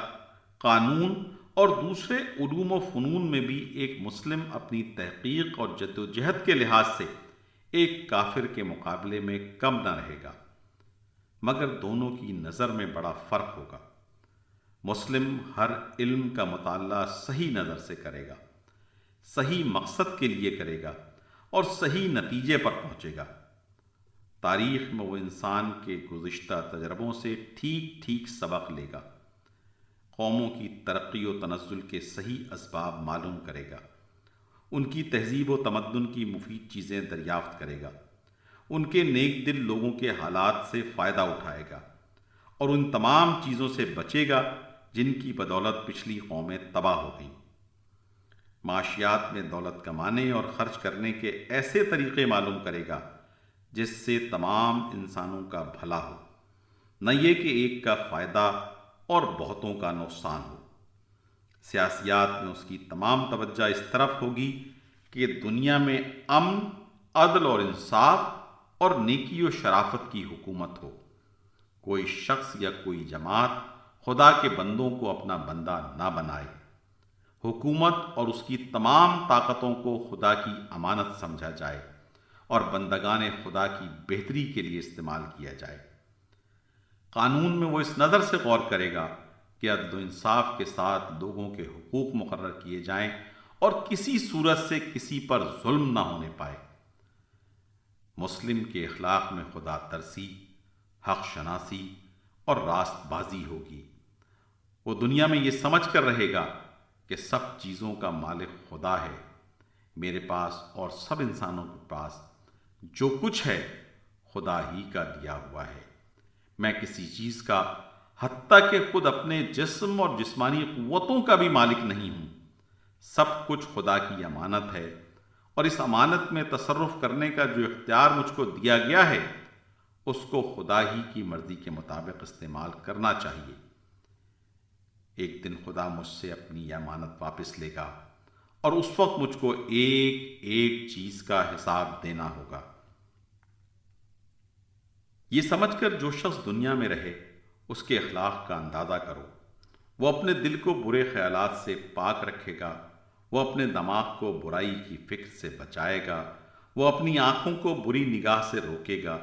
قانون اور دوسرے علوم و فنون میں بھی ایک مسلم اپنی تحقیق اور جد و جہد کے لحاظ سے ایک کافر کے مقابلے میں کم نہ رہے گا، مگر دونوں کی نظر میں بڑا فرق ہوگا۔ مسلم ہر علم کا مطالعہ صحیح نظر سے کرے گا، صحیح مقصد کے لیے کرے گا اور صحیح نتیجے پر پہنچے گا۔ تاریخ میں وہ انسان کے گزشتہ تجربوں سے ٹھیک ٹھیک سبق لے گا، قوموں کی ترقی و تنزل کے صحیح اسباب معلوم کرے گا، ان کی تہذیب و تمدن کی مفید چیزیں دریافت کرے گا، ان کے نیک دل لوگوں کے حالات سے فائدہ اٹھائے گا، اور ان تمام چیزوں سے بچے گا جن کی بدولت پچھلی قومیں تباہ ہو گئیں۔ معاشیات میں دولت کمانے اور خرچ کرنے کے ایسے طریقے معلوم کرے گا جس سے تمام انسانوں کا بھلا ہو، نہ یہ کہ ایک کا فائدہ اور بہتوں کا نقصان ہو۔ سیاسیات میں اس کی تمام توجہ اس طرف ہوگی کہ دنیا میں امن، عدل اور انصاف اور نیکی و شرافت کی حکومت ہو۔ کوئی شخص یا کوئی جماعت خدا کے بندوں کو اپنا بندہ نہ بنائے۔ حکومت اور اس کی تمام طاقتوں کو خدا کی امانت سمجھا جائے اور بندگان خدا کی بہتری کے لیے استعمال کیا جائے۔ قانون میں وہ اس نظر سے غور کرے گا کہ عدل و انصاف کے ساتھ لوگوں کے حقوق مقرر کیے جائیں اور کسی صورت سے کسی پر ظلم نہ ہونے پائے۔ مسلم کے اخلاق میں خدا ترسی، حق شناسی اور راست بازی ہوگی۔ وہ دنیا میں یہ سمجھ کر رہے گا کہ سب چیزوں کا مالک خدا ہے، میرے پاس اور سب انسانوں کے پاس جو کچھ ہے خدا ہی کا دیا ہوا ہے۔ میں کسی چیز کا، حتیٰ کہ خود اپنے جسم اور جسمانی قوتوں کا بھی مالک نہیں ہوں۔ سب کچھ خدا کی امانت ہے، اور اس امانت میں تصرف کرنے کا جو اختیار مجھ کو دیا گیا ہے، اس کو خدا ہی کی مرضی کے مطابق استعمال کرنا چاہیے۔ ایک دن خدا مجھ سے اپنی یہ امانت واپس لے گا، اور اس وقت مجھ کو ایک ایک چیز کا حساب دینا ہوگا۔ یہ سمجھ کر جو شخص دنیا میں رہے، اس کے اخلاق کا اندازہ کرو۔ وہ اپنے دل کو برے خیالات سے پاک رکھے گا، وہ اپنے دماغ کو برائی کی فکر سے بچائے گا، وہ اپنی آنکھوں کو بری نگاہ سے روکے گا،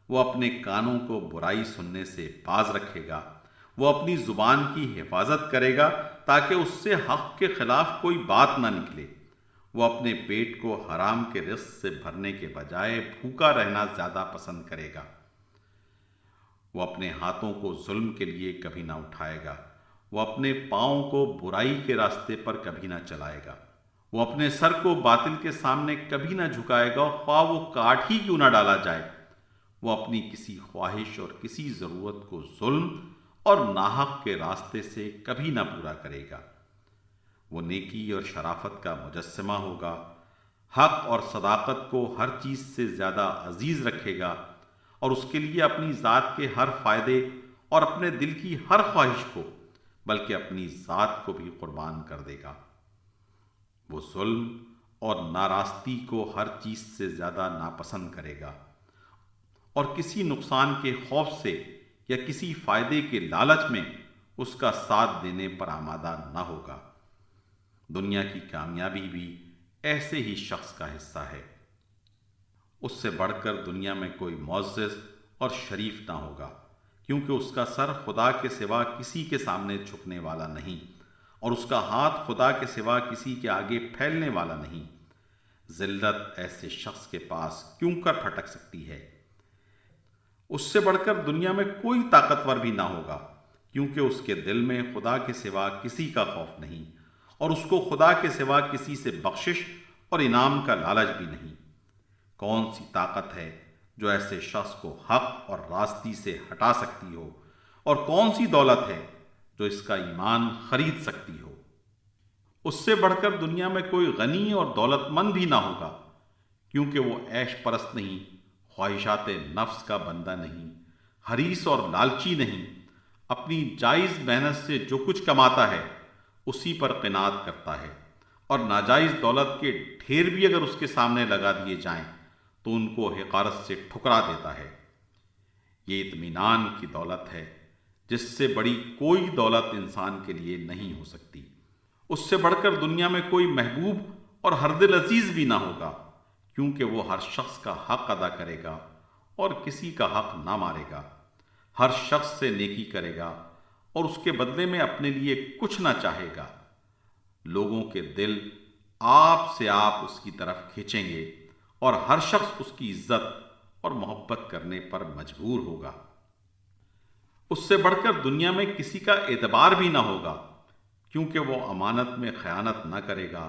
وہ اپنے کانوں کو برائی سننے سے باز رکھے گا، وہ اپنی زبان کی حفاظت کرے گا تاکہ اس سے حق کے خلاف کوئی بات نہ نکلے، وہ اپنے پیٹ کو حرام کے رزق سے بھرنے کے بجائے بھوکا رہنا زیادہ پسند کرے گا، وہ اپنے ہاتھوں کو ظلم کے لیے کبھی نہ اٹھائے گا، وہ اپنے پاؤں کو برائی کے راستے پر کبھی نہ چلائے گا، وہ اپنے سر کو باطل کے سامنے کبھی نہ جھکائے گا، خواہ وہ کاٹ ہی کیوں نہ ڈالا جائے، وہ اپنی کسی خواہش اور کسی ضرورت کو ظلم اور ناحق کے راستے سے کبھی نہ پورا کرے گا، وہ نیکی اور شرافت کا مجسمہ ہوگا، حق اور صداقت کو ہر چیز سے زیادہ عزیز رکھے گا، اور اس کے لیے اپنی ذات کے ہر فائدے اور اپنے دل کی ہر خواہش کو، بلکہ اپنی ذات کو بھی قربان کر دے گا۔ وہ ظلم اور ناراستی کو ہر چیز سے زیادہ ناپسند کرے گا، اور کسی نقصان کے خوف سے یا کسی فائدے کے لالچ میں اس کا ساتھ دینے پر آمادہ نہ ہوگا۔ دنیا کی کامیابی بھی ایسے ہی شخص کا حصہ ہے۔ اس سے بڑھ کر دنیا میں کوئی معزز اور شریف نہ ہوگا، کیونکہ اس کا سر خدا کے سوا کسی کے سامنے جھکنے والا نہیں، اور اس کا ہاتھ خدا کے سوا کسی کے آگے پھیلنے والا نہیں۔ ذلت ایسے شخص کے پاس کیوں کر پھٹک سکتی ہے؟ اس سے بڑھ کر دنیا میں کوئی طاقتور بھی نہ ہوگا، کیونکہ اس کے دل میں خدا کے سوا کسی کا خوف نہیں، اور اس کو خدا کے سوا کسی سے بخشش اور انعام کا لالچ بھی نہیں۔ کون سی طاقت ہے جو ایسے شخص کو حق اور راستی سے ہٹا سکتی ہو، اور کون سی دولت ہے جو اس کا ایمان خرید سکتی ہو؟ اس سے بڑھ کر دنیا میں کوئی غنی اور دولت مند بھی نہ ہوگا، کیونکہ وہ عیش پرست نہیں، خواہشات نفس کا بندہ نہیں، حریص اور لالچی نہیں، اپنی جائز محنت سے جو کچھ کماتا ہے اسی پر قناعت کرتا ہے، اور ناجائز دولت کے ڈھیر بھی اگر اس کے سامنے لگا دیے جائیں تو ان کو حقارت سے ٹھکرا دیتا ہے۔ یہ اطمینان کی دولت ہے جس سے بڑی کوئی دولت انسان کے لیے نہیں ہو سکتی۔ اس سے بڑھ کر دنیا میں کوئی محبوب اور ہردل عزیز بھی نہ ہوگا، کیونکہ وہ ہر شخص کا حق ادا کرے گا اور کسی کا حق نہ مارے گا، ہر شخص سے نیکی کرے گا اور اس کے بدلے میں اپنے لیے کچھ نہ چاہے گا۔ لوگوں کے دل آپ سے آپ اس کی طرف کھینچیں گے، اور ہر شخص اس کی عزت اور محبت کرنے پر مجبور ہوگا۔ اس سے بڑھ کر دنیا میں کسی کا اعتبار بھی نہ ہوگا، کیونکہ وہ امانت میں خیانت نہ کرے گا،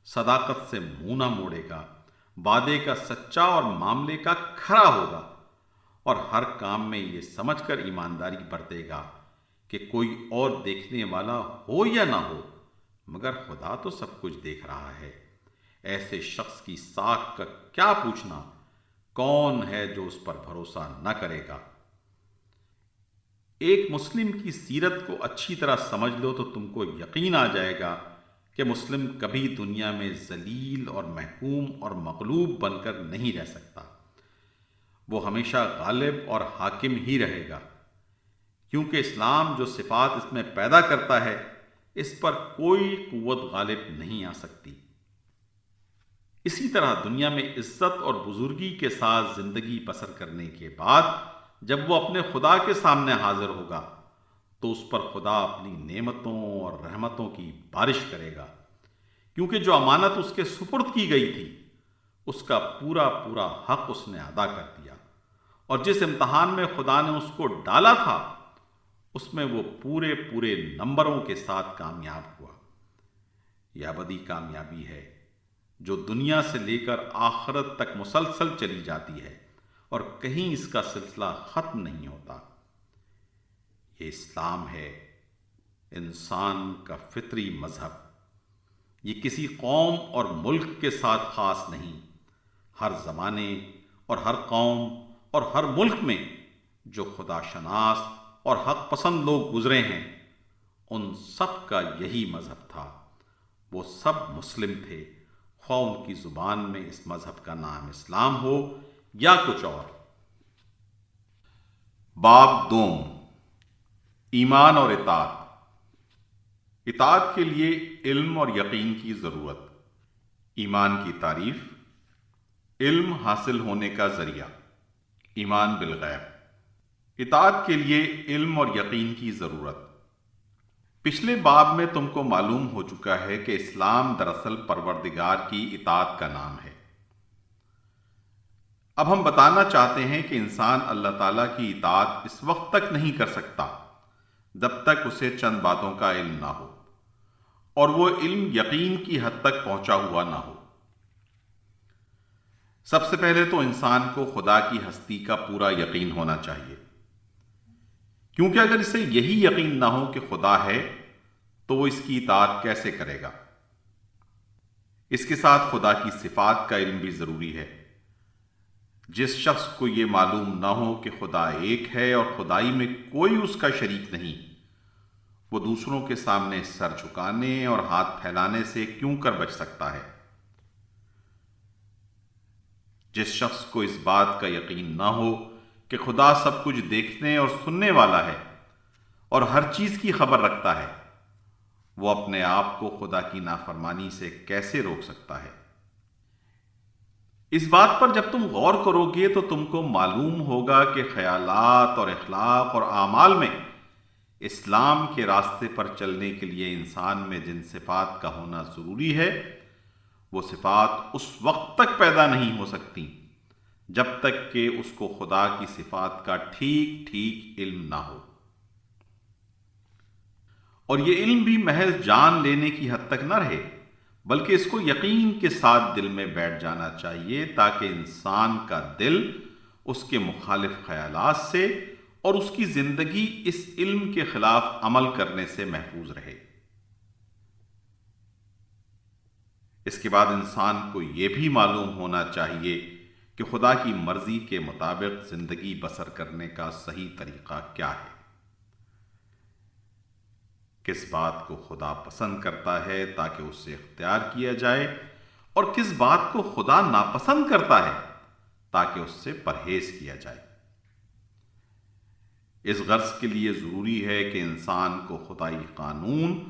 صداقت سے منہ نہ موڑے گا، وعدے کا سچا اور معاملے کا کھرا ہوگا، اور ہر کام میں یہ سمجھ کر ایمانداری برتے گا کہ کوئی اور دیکھنے والا ہو یا نہ ہو، مگر خدا تو سب کچھ دیکھ رہا ہے۔ ایسے شخص کی ساکھ کا کیا پوچھنا، کون ہے جو اس پر بھروسہ نہ کرے گا؟ ایک مسلم کی سیرت کو اچھی طرح سمجھ لو تو تم کو یقین آ جائے گا کہ مسلم کبھی دنیا میں ذلیل اور محکوم اور مغلوب بن کر نہیں رہ سکتا۔ وہ ہمیشہ غالب اور حاکم ہی رہے گا، کیونکہ اسلام جو صفات اس میں پیدا کرتا ہے اس پر کوئی قوت غالب نہیں آ سکتی۔ اسی طرح دنیا میں عزت اور بزرگی کے ساتھ زندگی بسر کرنے کے بعد جب وہ اپنے خدا کے سامنے حاضر ہوگا تو اس پر خدا اپنی نعمتوں اور رحمتوں کی بارش کرے گا، کیونکہ جو امانت اس کے سپرد کی گئی تھی اس کا پورا پورا حق اس نے ادا کر دیا، اور جس امتحان میں خدا نے اس کو ڈالا تھا اس میں وہ پورے پورے نمبروں کے ساتھ کامیاب ہوا۔ یہ ابدی کامیابی ہے جو دنیا سے لے کر آخرت تک مسلسل چلی جاتی ہے، اور کہیں اس کا سلسلہ ختم نہیں ہوتا۔ یہ اسلام ہے، انسان کا فطری مذہب۔ یہ کسی قوم اور ملک کے ساتھ خاص نہیں، ہر زمانے اور ہر قوم اور ہر ملک میں جو خدا شناس اور حق پسند لوگ گزرے ہیں ان سب کا یہی مذہب تھا۔ وہ سب مسلم تھے، خواہ ان کی زبان میں اس مذہب کا نام اسلام ہو یا کچھ اور۔ باب دوم، ایمان اور اطاعت۔ اطاعت کے لیے علم اور یقین کی ضرورت۔ ایمان کی تعریف، علم حاصل ہونے کا ذریعہ، ایمان بالغیب۔ اطاعت کے لیے علم اور یقین کی ضرورت۔ پچھلے باب میں تم کو معلوم ہو چکا ہے کہ اسلام دراصل پروردگار کی اطاعت کا نام ہے۔ اب ہم بتانا چاہتے ہیں کہ انسان اللہ تعالیٰ کی اطاعت اس وقت تک نہیں کر سکتا جب تک اسے چند باتوں کا علم نہ ہو، اور وہ علم یقین کی حد تک پہنچا ہوا نہ ہو۔ سب سے پہلے تو انسان کو خدا کی ہستی کا پورا یقین ہونا چاہیے، کیونکہ اگر اسے یہی یقین نہ ہو کہ خدا ہے تو وہ اس کی اطاعت کیسے کرے گا؟ اس کے ساتھ خدا کی صفات کا علم بھی ضروری ہے۔ جس شخص کو یہ معلوم نہ ہو کہ خدا ایک ہے اور خدائی میں کوئی اس کا شریک نہیں، وہ دوسروں کے سامنے سر جھکانے اور ہاتھ پھیلانے سے کیوں کر بچ سکتا ہے؟ جس شخص کو اس بات کا یقین نہ ہو کہ خدا سب کچھ دیکھنے اور سننے والا ہے اور ہر چیز کی خبر رکھتا ہے، وہ اپنے آپ کو خدا کی نافرمانی سے کیسے روک سکتا ہے؟ اس بات پر جب تم غور کرو گے تو تم کو معلوم ہوگا کہ خیالات اور اخلاق اور اعمال میں اسلام کے راستے پر چلنے کے لیے انسان میں جن صفات کا ہونا ضروری ہے، وہ صفات اس وقت تک پیدا نہیں ہو سکتی جب تک کہ اس کو خدا کی صفات کا ٹھیک ٹھیک علم نہ ہو، اور یہ علم بھی محض جان لینے کی حد تک نہ رہے، بلکہ اس کو یقین کے ساتھ دل میں بیٹھ جانا چاہیے تاکہ انسان کا دل اس کے مخالف خیالات سے اور اس کی زندگی اس علم کے خلاف عمل کرنے سے محفوظ رہے۔ اس کے بعد انسان کو یہ بھی معلوم ہونا چاہیے کہ خدا کی مرضی کے مطابق زندگی بسر کرنے کا صحیح طریقہ کیا ہے، کس بات کو خدا پسند کرتا ہے تاکہ اس سے اختیار کیا جائے، اور کس بات کو خدا ناپسند کرتا ہے تاکہ اس سے پرہیز کیا جائے۔ اس غرض کے لیے ضروری ہے کہ انسان کو خدائی قانون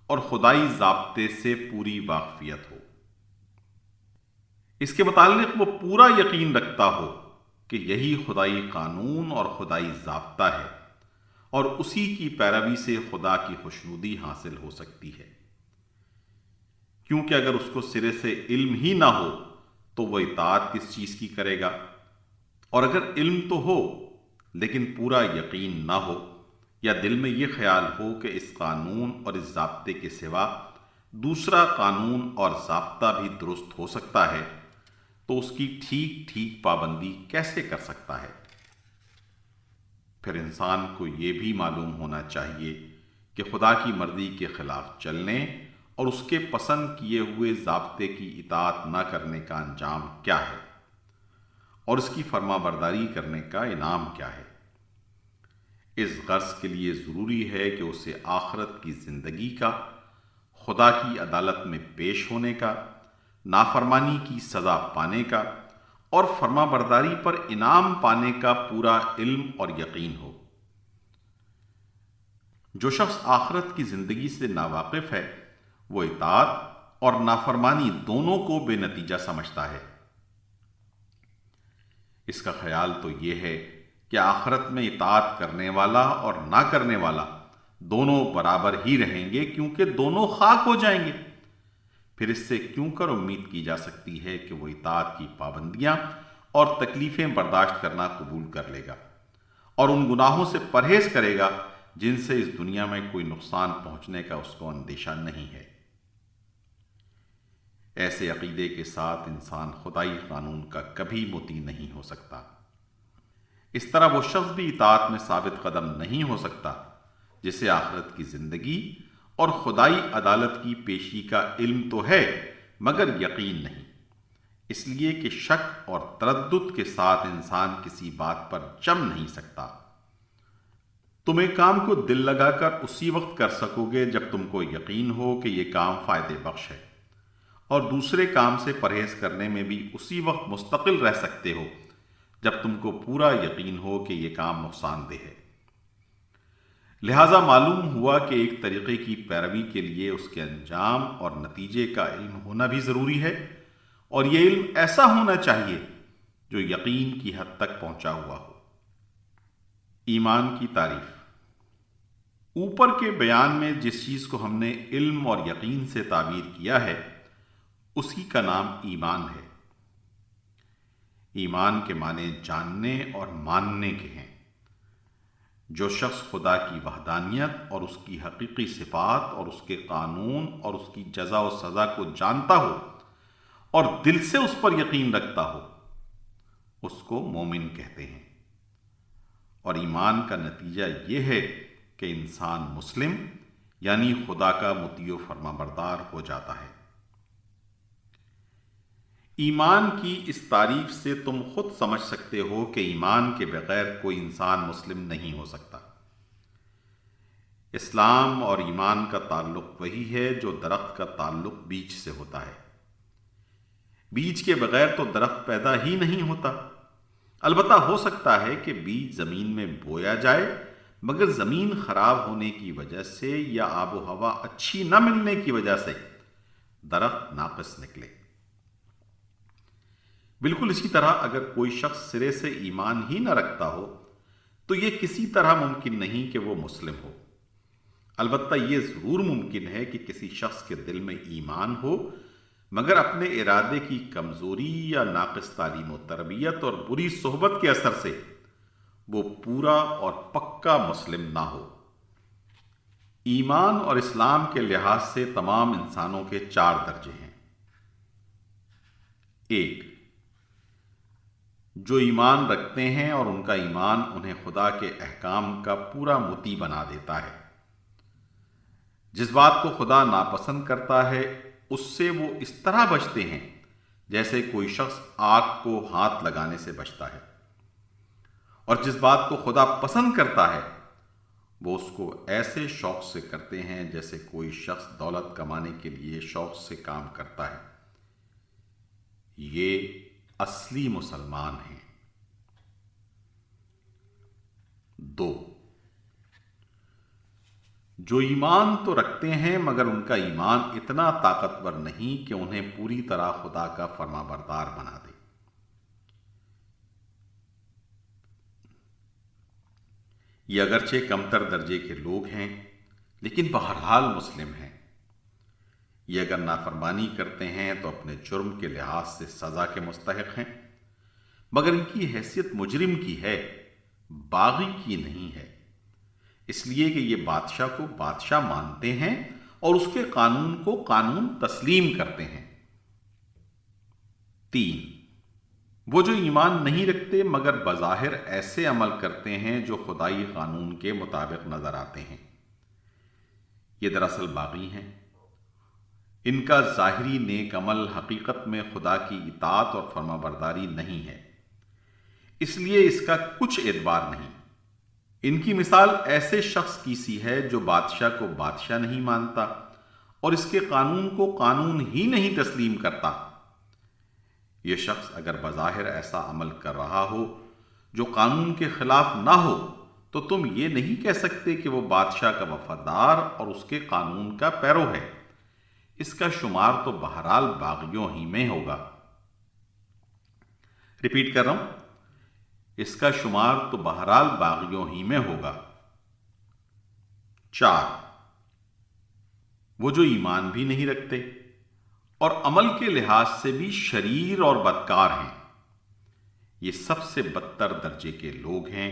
اور خدائی ضابطے سے پوری واقفیت ہو، اس کے متعلق وہ پورا یقین رکھتا ہو کہ یہی خدائی قانون اور خدائی ضابطہ ہے اور اسی کی پیروی سے خدا کی خوشنودی حاصل ہو سکتی ہے، کیونکہ اگر اس کو سرے سے علم ہی نہ ہو تو وہ اطاعت کس چیز کی کرے گا، اور اگر علم تو ہو لیکن پورا یقین نہ ہو یا دل میں یہ خیال ہو کہ اس قانون اور اس ضابطے کے سوا دوسرا قانون اور ضابطہ بھی درست ہو سکتا ہے، تو اس کی ٹھیک ٹھیک پابندی کیسے کر سکتا ہے؟ پھر انسان کو یہ بھی معلوم ہونا چاہیے کہ خدا کی مرضی کے خلاف چلنے اور اس کے پسند کیے ہوئے ضابطے کی اطاعت نہ کرنے کا انجام کیا ہے، اور اس کی فرما برداری کرنے کا انعام کیا ہے۔ اس غرض کے لیے ضروری ہے کہ اسے آخرت کی زندگی کا، خدا کی عدالت میں پیش ہونے کا، نافرمانی کی سزا پانے کا اور فرما برداری پر انعام پانے کا پورا علم اور یقین ہو۔ جو شخص آخرت کی زندگی سے ناواقف ہے وہ اطاعت اور نافرمانی دونوں کو بے نتیجہ سمجھتا ہے۔ اس کا خیال تو یہ ہے کہ آخرت میں اطاعت کرنے والا اور نہ کرنے والا دونوں برابر ہی رہیں گے، کیونکہ دونوں خاک ہو جائیں گے۔ پھر اس سے کیوں کر امید کی جا سکتی ہے کہ وہ اطاعت کی پابندیاں اور تکلیفیں برداشت کرنا قبول کر لے گا اور ان گناہوں سے پرہیز کرے گا جن سے اس دنیا میں کوئی نقصان پہنچنے کا اس کو اندیشہ نہیں ہے۔ ایسے عقیدے کے ساتھ انسان خدائی قانون کا کبھی مطیع نہیں ہو سکتا۔ اس طرح وہ شخص بھی اطاعت میں ثابت قدم نہیں ہو سکتا جسے آخرت کی زندگی اور خدائی عدالت کی پیشی کا علم تو ہے مگر یقین نہیں، اس لیے کہ شک اور تردد کے ساتھ انسان کسی بات پر جم نہیں سکتا۔ تم ایک کام کو دل لگا کر اسی وقت کر سکو گے جب تم کو یقین ہو کہ یہ کام فائدے بخش ہے، اور دوسرے کام سے پرہیز کرنے میں بھی اسی وقت مستقل رہ سکتے ہو جب تم کو پورا یقین ہو کہ یہ کام نقصان دہ ہے۔ لہذا معلوم ہوا کہ ایک طریقے کی پیروی کے لیے اس کے انجام اور نتیجے کا علم ہونا بھی ضروری ہے، اور یہ علم ایسا ہونا چاہیے جو یقین کی حد تک پہنچا ہوا ہو۔ ایمان کی تعریف۔ اوپر کے بیان میں جس چیز کو ہم نے علم اور یقین سے تعبیر کیا ہے اسی کا نام ایمان ہے۔ ایمان کے معنی جاننے اور ماننے کے ہیں۔ جو شخص خدا کی وحدانیت اور اس کی حقیقی صفات اور اس کے قانون اور اس کی جزا و سزا کو جانتا ہو اور دل سے اس پر یقین رکھتا ہو اس کو مومن کہتے ہیں، اور ایمان کا نتیجہ یہ ہے کہ انسان مسلم یعنی خدا کا مطیع و فرما بردار ہو جاتا ہے۔ ایمان کی اس تعریف سے تم خود سمجھ سکتے ہو کہ ایمان کے بغیر کوئی انسان مسلم نہیں ہو سکتا۔ اسلام اور ایمان کا تعلق وہی ہے جو درخت کا تعلق بیج سے ہوتا ہے۔ بیج کے بغیر تو درخت پیدا ہی نہیں ہوتا۔ البتہ ہو سکتا ہے کہ بیج زمین میں بویا جائے، مگر زمین خراب ہونے کی وجہ سے یا آب و ہوا اچھی نہ ملنے کی وجہ سے درخت ناقص نکلے۔ بالکل اسی طرح اگر کوئی شخص سرے سے ایمان ہی نہ رکھتا ہو تو یہ کسی طرح ممکن نہیں کہ وہ مسلم ہو۔ البتہ یہ ضرور ممکن ہے کہ کسی شخص کے دل میں ایمان ہو، مگر اپنے ارادے کی کمزوری یا ناقص تعلیم و تربیت اور بری صحبت کے اثر سے وہ پورا اور پکا مسلم نہ ہو۔ ایمان اور اسلام کے لحاظ سے تمام انسانوں کے 4 درجے ہیں۔ 1، جو ایمان رکھتے ہیں اور ان کا ایمان انہیں خدا کے احکام کا پورا مطیع بنا دیتا ہے۔ جس بات کو خدا ناپسند کرتا ہے اس سے وہ اس طرح بچتے ہیں جیسے کوئی شخص آگ کو ہاتھ لگانے سے بچتا ہے، اور جس بات کو خدا پسند کرتا ہے وہ اس کو ایسے شوق سے کرتے ہیں جیسے کوئی شخص دولت کمانے کے لیے شوق سے کام کرتا ہے۔ یہ اصلی مسلمان ہیں۔ 2، جو ایمان تو رکھتے ہیں مگر ان کا ایمان اتنا طاقتور نہیں کہ انہیں پوری طرح خدا کا فرما بردار بنا دے۔ یہ اگرچہ کمتر درجے کے لوگ ہیں لیکن بہرحال مسلم ہیں۔ یہ اگر نافرمانی کرتے ہیں تو اپنے جرم کے لحاظ سے سزا کے مستحق ہیں، مگر ان کی حیثیت مجرم کی ہے، باغی کی نہیں ہے، اس لیے کہ یہ بادشاہ کو بادشاہ مانتے ہیں اور اس کے قانون کو قانون تسلیم کرتے ہیں۔ 3، وہ جو ایمان نہیں رکھتے مگر بظاہر ایسے عمل کرتے ہیں جو خدائی قانون کے مطابق نظر آتے ہیں، یہ دراصل باغی ہیں۔ ان کا ظاہری نیک عمل حقیقت میں خدا کی اطاعت اور فرما برداری نہیں ہے، اس لیے اس کا کچھ اعتبار نہیں۔ ان کی مثال ایسے شخص کی سی ہے جو بادشاہ کو بادشاہ نہیں مانتا اور اس کے قانون کو قانون ہی نہیں تسلیم کرتا۔ یہ شخص اگر بظاہر ایسا عمل کر رہا ہو جو قانون کے خلاف نہ ہو تو تم یہ نہیں کہہ سکتے کہ وہ بادشاہ کا وفادار اور اس کے قانون کا پیرو ہے۔ اس کا شمار تو بہرحال باغیوں ہی میں ہوگا۔ ریپیٹ کر رہا ہوں، اس کا شمار تو بہرحال باغیوں ہی میں ہوگا۔ 4، وہ جو ایمان بھی نہیں رکھتے اور عمل کے لحاظ سے بھی شریر اور بدکار ہیں، یہ سب سے بدتر درجے کے لوگ ہیں،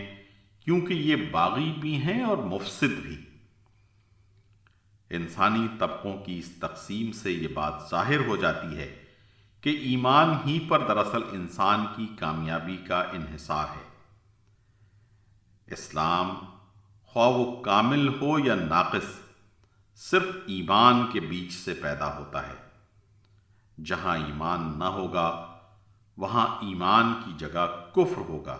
کیونکہ یہ باغی بھی ہیں اور مفسد بھی۔ انسانی طبقوں کی اس تقسیم سے یہ بات ظاہر ہو جاتی ہے کہ ایمان ہی پر دراصل انسان کی کامیابی کا انحصار ہے۔ اسلام خواہ وہ کامل ہو یا ناقص صرف ایمان کے بیچ سے پیدا ہوتا ہے۔ جہاں ایمان نہ ہوگا وہاں ایمان کی جگہ کفر ہوگا،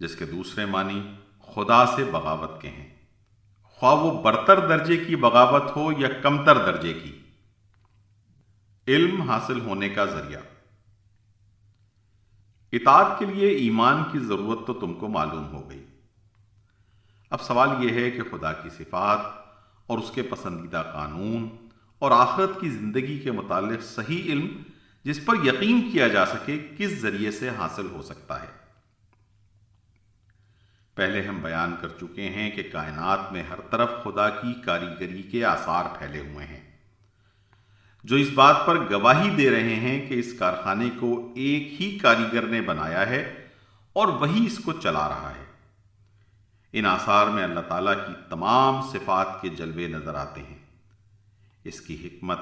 جس کے دوسرے معنی خدا سے بغاوت کے ہیں، خواہ وہ برتر درجے کی بغاوت ہو یا کمتر درجے کی۔ علم حاصل ہونے کا ذریعہ۔ اطاعت کے لیے ایمان کی ضرورت تو تم کو معلوم ہو گئی۔ اب سوال یہ ہے کہ خدا کی صفات اور اس کے پسندیدہ قانون اور آخرت کی زندگی کے متعلق صحیح علم جس پر یقین کیا جا سکے کس ذریعے سے حاصل ہو سکتا ہے۔ پہلے ہم بیان کر چکے ہیں کہ کائنات میں ہر طرف خدا کی کاریگری کے آثار پھیلے ہوئے ہیں، جو اس بات پر گواہی دے رہے ہیں کہ اس کارخانے کو ایک ہی کاریگر نے بنایا ہے اور وہی اس کو چلا رہا ہے۔ ان آثار میں اللہ تعالیٰ کی تمام صفات کے جلوے نظر آتے ہیں، اس کی حکمت،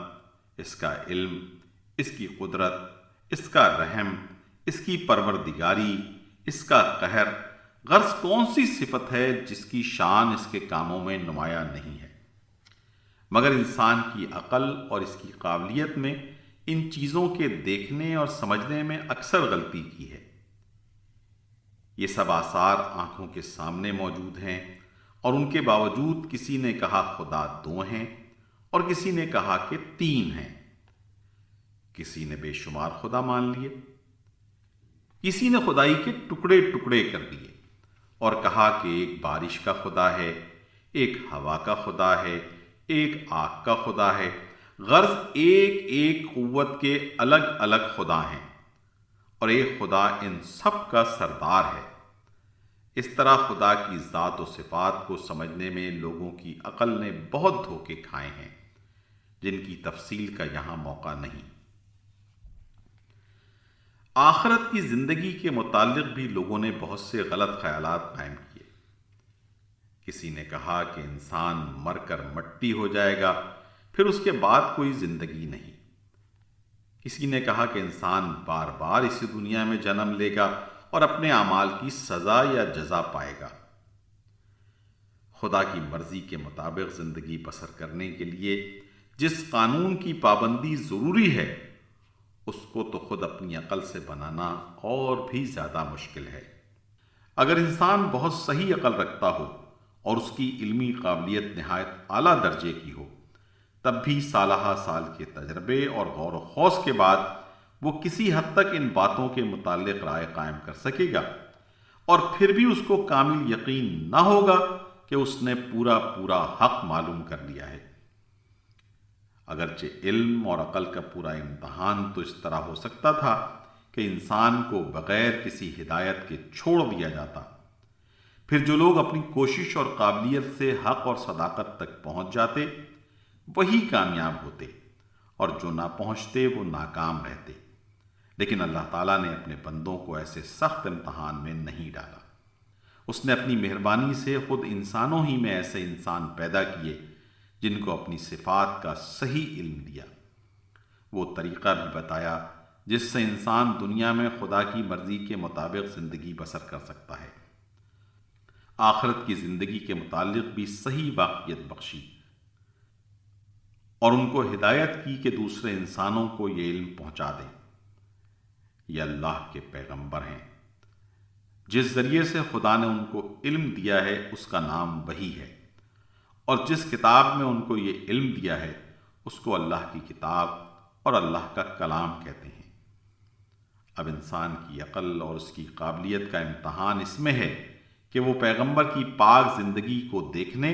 اس کا علم، اس کی قدرت، اس کا رحم، اس کی پروردگاری، اس کا قہر۔ غرض کون سی صفت ہے جس کی شان اس کے کاموں میں نمایاں نہیں ہے؟ مگر انسان کی عقل اور اس کی قابلیت میں ان چیزوں کے دیکھنے اور سمجھنے میں اکثر غلطی کی ہے۔ یہ سب آثار آنکھوں کے سامنے موجود ہیں اور ان کے باوجود کسی نے کہا خدا 2 ہیں اور کسی نے کہا کہ 3 ہیں۔ کسی نے بے شمار خدا مان لیے، کسی نے خدائی کے ٹکڑے ٹکڑے کر دیے اور کہا کہ ایک بارش کا خدا ہے، ایک ہوا کا خدا ہے، ایک آگ کا خدا ہے، غرض ایک ایک قوت کے الگ الگ خدا ہیں اور ایک خدا ان سب کا سردار ہے۔ اس طرح خدا کی ذات و صفات کو سمجھنے میں لوگوں کی عقل نے بہت دھوکے کھائے ہیں، جن کی تفصیل کا یہاں موقع نہیں۔ آخرت کی زندگی کے متعلق بھی لوگوں نے بہت سے غلط خیالات قائم کیے۔ کسی نے کہا کہ انسان مر کر مٹی ہو جائے گا، پھر اس کے بعد کوئی زندگی نہیں۔ کسی نے کہا کہ انسان بار بار اسی دنیا میں جنم لے گا اور اپنے اعمال کی سزا یا جزا پائے گا۔ خدا کی مرضی کے مطابق زندگی بسر کرنے کے لیے جس قانون کی پابندی ضروری ہے، اس کو تو خود اپنی عقل سے بنانا اور بھی زیادہ مشکل ہے۔ اگر انسان بہت صحیح عقل رکھتا ہو اور اس کی علمی قابلیت نہایت اعلیٰ درجے کی ہو، تب بھی سالہ سال کے تجربے اور غور و خوض کے بعد وہ کسی حد تک ان باتوں کے متعلق رائے قائم کر سکے گا، اور پھر بھی اس کو کامل یقین نہ ہوگا کہ اس نے پورا حق معلوم کر لیا ہے۔ اگرچہ علم اور عقل کا پورا امتحان تو اس طرح ہو سکتا تھا کہ انسان کو بغیر کسی ہدایت کے چھوڑ دیا جاتا، پھر جو لوگ اپنی کوشش اور قابلیت سے حق اور صداقت تک پہنچ جاتے وہی کامیاب ہوتے، اور جو نہ پہنچتے وہ ناکام رہتے۔ لیکن اللہ تعالیٰ نے اپنے بندوں کو ایسے سخت امتحان میں نہیں ڈالا۔ اس نے اپنی مہربانی سے خود انسانوں ہی میں ایسے انسان پیدا کیے جن کو اپنی صفات کا صحیح علم دیا، وہ طریقہ بھی بتایا جس سے انسان دنیا میں خدا کی مرضی کے مطابق زندگی بسر کر سکتا ہے۔ آخرت کی زندگی کے متعلق بھی صحیح واقعیت بخشی اور ان کو ہدایت کی کہ دوسرے انسانوں کو یہ علم پہنچا دیں۔ یہ اللہ کے پیغمبر ہیں، جس ذریعے سے خدا نے ان کو علم دیا ہے اس کا نام وحی ہے، اور جس کتاب میں ان کو یہ علم دیا ہے اس کو اللہ کی کتاب اور اللہ کا کلام کہتے ہیں۔ اب انسان کی عقل اور اس کی قابلیت کا امتحان اس میں ہے کہ وہ پیغمبر کی پاک زندگی کو دیکھنے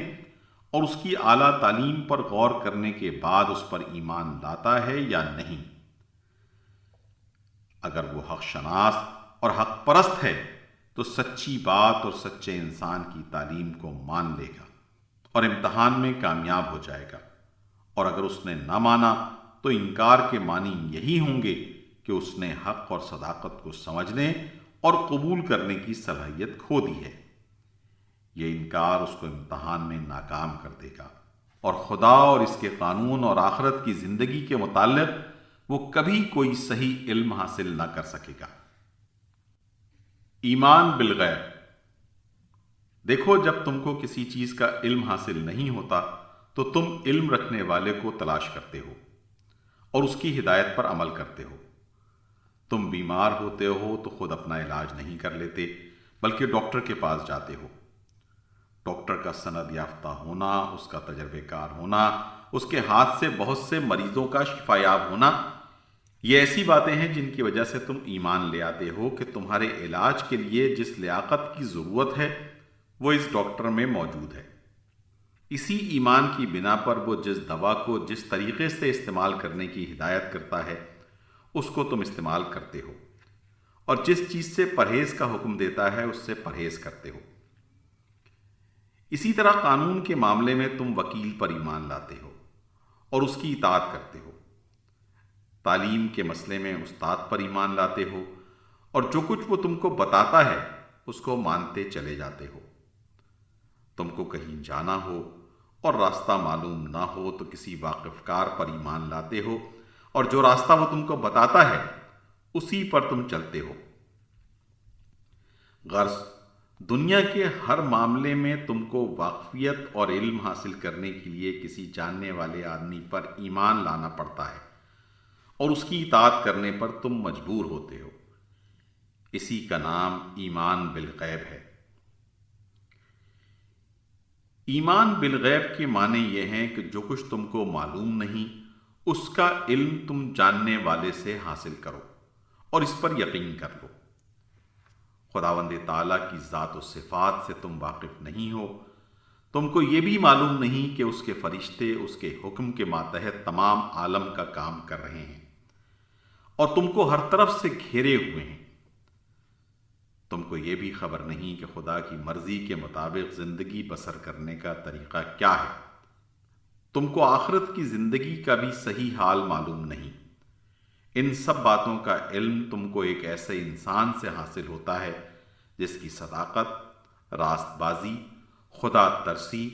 اور اس کی اعلیٰ تعلیم پر غور کرنے کے بعد اس پر ایمان لاتا ہے یا نہیں۔ اگر وہ حق شناس اور حق پرست ہے تو سچی بات اور سچے انسان کی تعلیم کو مان لے گا اور امتحان میں کامیاب ہو جائے گا، اور اگر اس نے نہ مانا تو انکار کے معنی یہی ہوں گے کہ اس نے حق اور صداقت کو سمجھنے اور قبول کرنے کی صلاحیت کھو دی ہے۔ یہ انکار اس کو امتحان میں ناکام کر دے گا، اور خدا اور اس کے قانون اور آخرت کی زندگی کے متعلق وہ کبھی کوئی صحیح علم حاصل نہ کر سکے گا۔ ایمان بالغیب۔ دیکھو، جب تم کو کسی چیز کا علم حاصل نہیں ہوتا تو تم علم رکھنے والے کو تلاش کرتے ہو اور اس کی ہدایت پر عمل کرتے ہو۔ تم بیمار ہوتے ہو تو خود اپنا علاج نہیں کر لیتے بلکہ ڈاکٹر کے پاس جاتے ہو۔ ڈاکٹر کا سند یافتہ ہونا، اس کا تجربے کار ہونا، اس کے ہاتھ سے بہت سے مریضوں کا شفا یاب ہونا، یہ ایسی باتیں ہیں جن کی وجہ سے تم ایمان لے آتے ہو کہ تمہارے علاج کے لیے جس لیاقت کی ضرورت ہے وہ اس ڈاکٹر میں موجود ہے۔ اسی ایمان کی بنا پر وہ جس دوا کو جس طریقے سے استعمال کرنے کی ہدایت کرتا ہے اس کو تم استعمال کرتے ہو، اور جس چیز سے پرہیز کا حکم دیتا ہے اس سے پرہیز کرتے ہو۔ اسی طرح قانون کے معاملے میں تم وکیل پر ایمان لاتے ہو اور اس کی اطاعت کرتے ہو۔ تعلیم کے مسئلے میں استاد پر ایمان لاتے ہو اور جو کچھ وہ تم کو بتاتا ہے اس کو مانتے چلے جاتے ہو۔ تم کو کہیں جانا ہو اور راستہ معلوم نہ ہو تو کسی واقف کار پر ایمان لاتے ہو، اور جو راستہ وہ تم کو بتاتا ہے اسی پر تم چلتے ہو۔ غرض دنیا کے ہر معاملے میں تم کو واقفیت اور علم حاصل کرنے کے لیے کسی جاننے والے آدمی پر ایمان لانا پڑتا ہے، اور اس کی اطاعت کرنے پر تم مجبور ہوتے ہو۔ اسی کا نام ایمان بالغیب ہے۔ ایمان بالغیب کے معنی یہ ہیں کہ جو کچھ تم کو معلوم نہیں اس کا علم تم جاننے والے سے حاصل کرو اور اس پر یقین کر لو۔ خداوند تعالیٰ کی ذات و صفات سے تم واقف نہیں ہو، تم کو یہ بھی معلوم نہیں کہ اس کے فرشتے اس کے حکم کے ماتحت تمام عالم کا کام کر رہے ہیں اور تم کو ہر طرف سے گھیرے ہوئے ہیں۔ تم کو یہ بھی خبر نہیں کہ خدا کی مرضی کے مطابق زندگی بسر کرنے کا طریقہ کیا ہے۔ تم کو آخرت کی زندگی کا بھی صحیح حال معلوم نہیں۔ ان سب باتوں کا علم تم کو ایک ایسے انسان سے حاصل ہوتا ہے جس کی صداقت، راست بازی، خدا ترسی،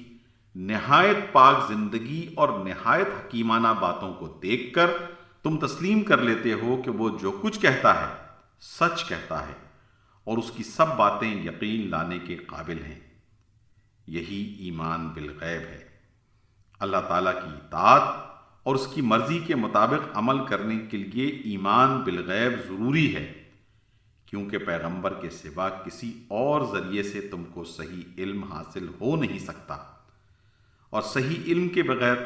نہایت پاک زندگی اور نہایت حکیمانہ باتوں کو دیکھ کر تم تسلیم کر لیتے ہو کہ وہ جو کچھ کہتا ہے سچ کہتا ہے اور اس کی سب باتیں یقین لانے کے قابل ہیں۔ یہی ایمان بالغیب ہے۔ اللہ تعالیٰ کی اطاعت اور اس کی مرضی کے مطابق عمل کرنے کے لیے ایمان بالغیب ضروری ہے، کیونکہ پیغمبر کے سوا کسی اور ذریعے سے تم کو صحیح علم حاصل ہو نہیں سکتا، اور صحیح علم کے بغیر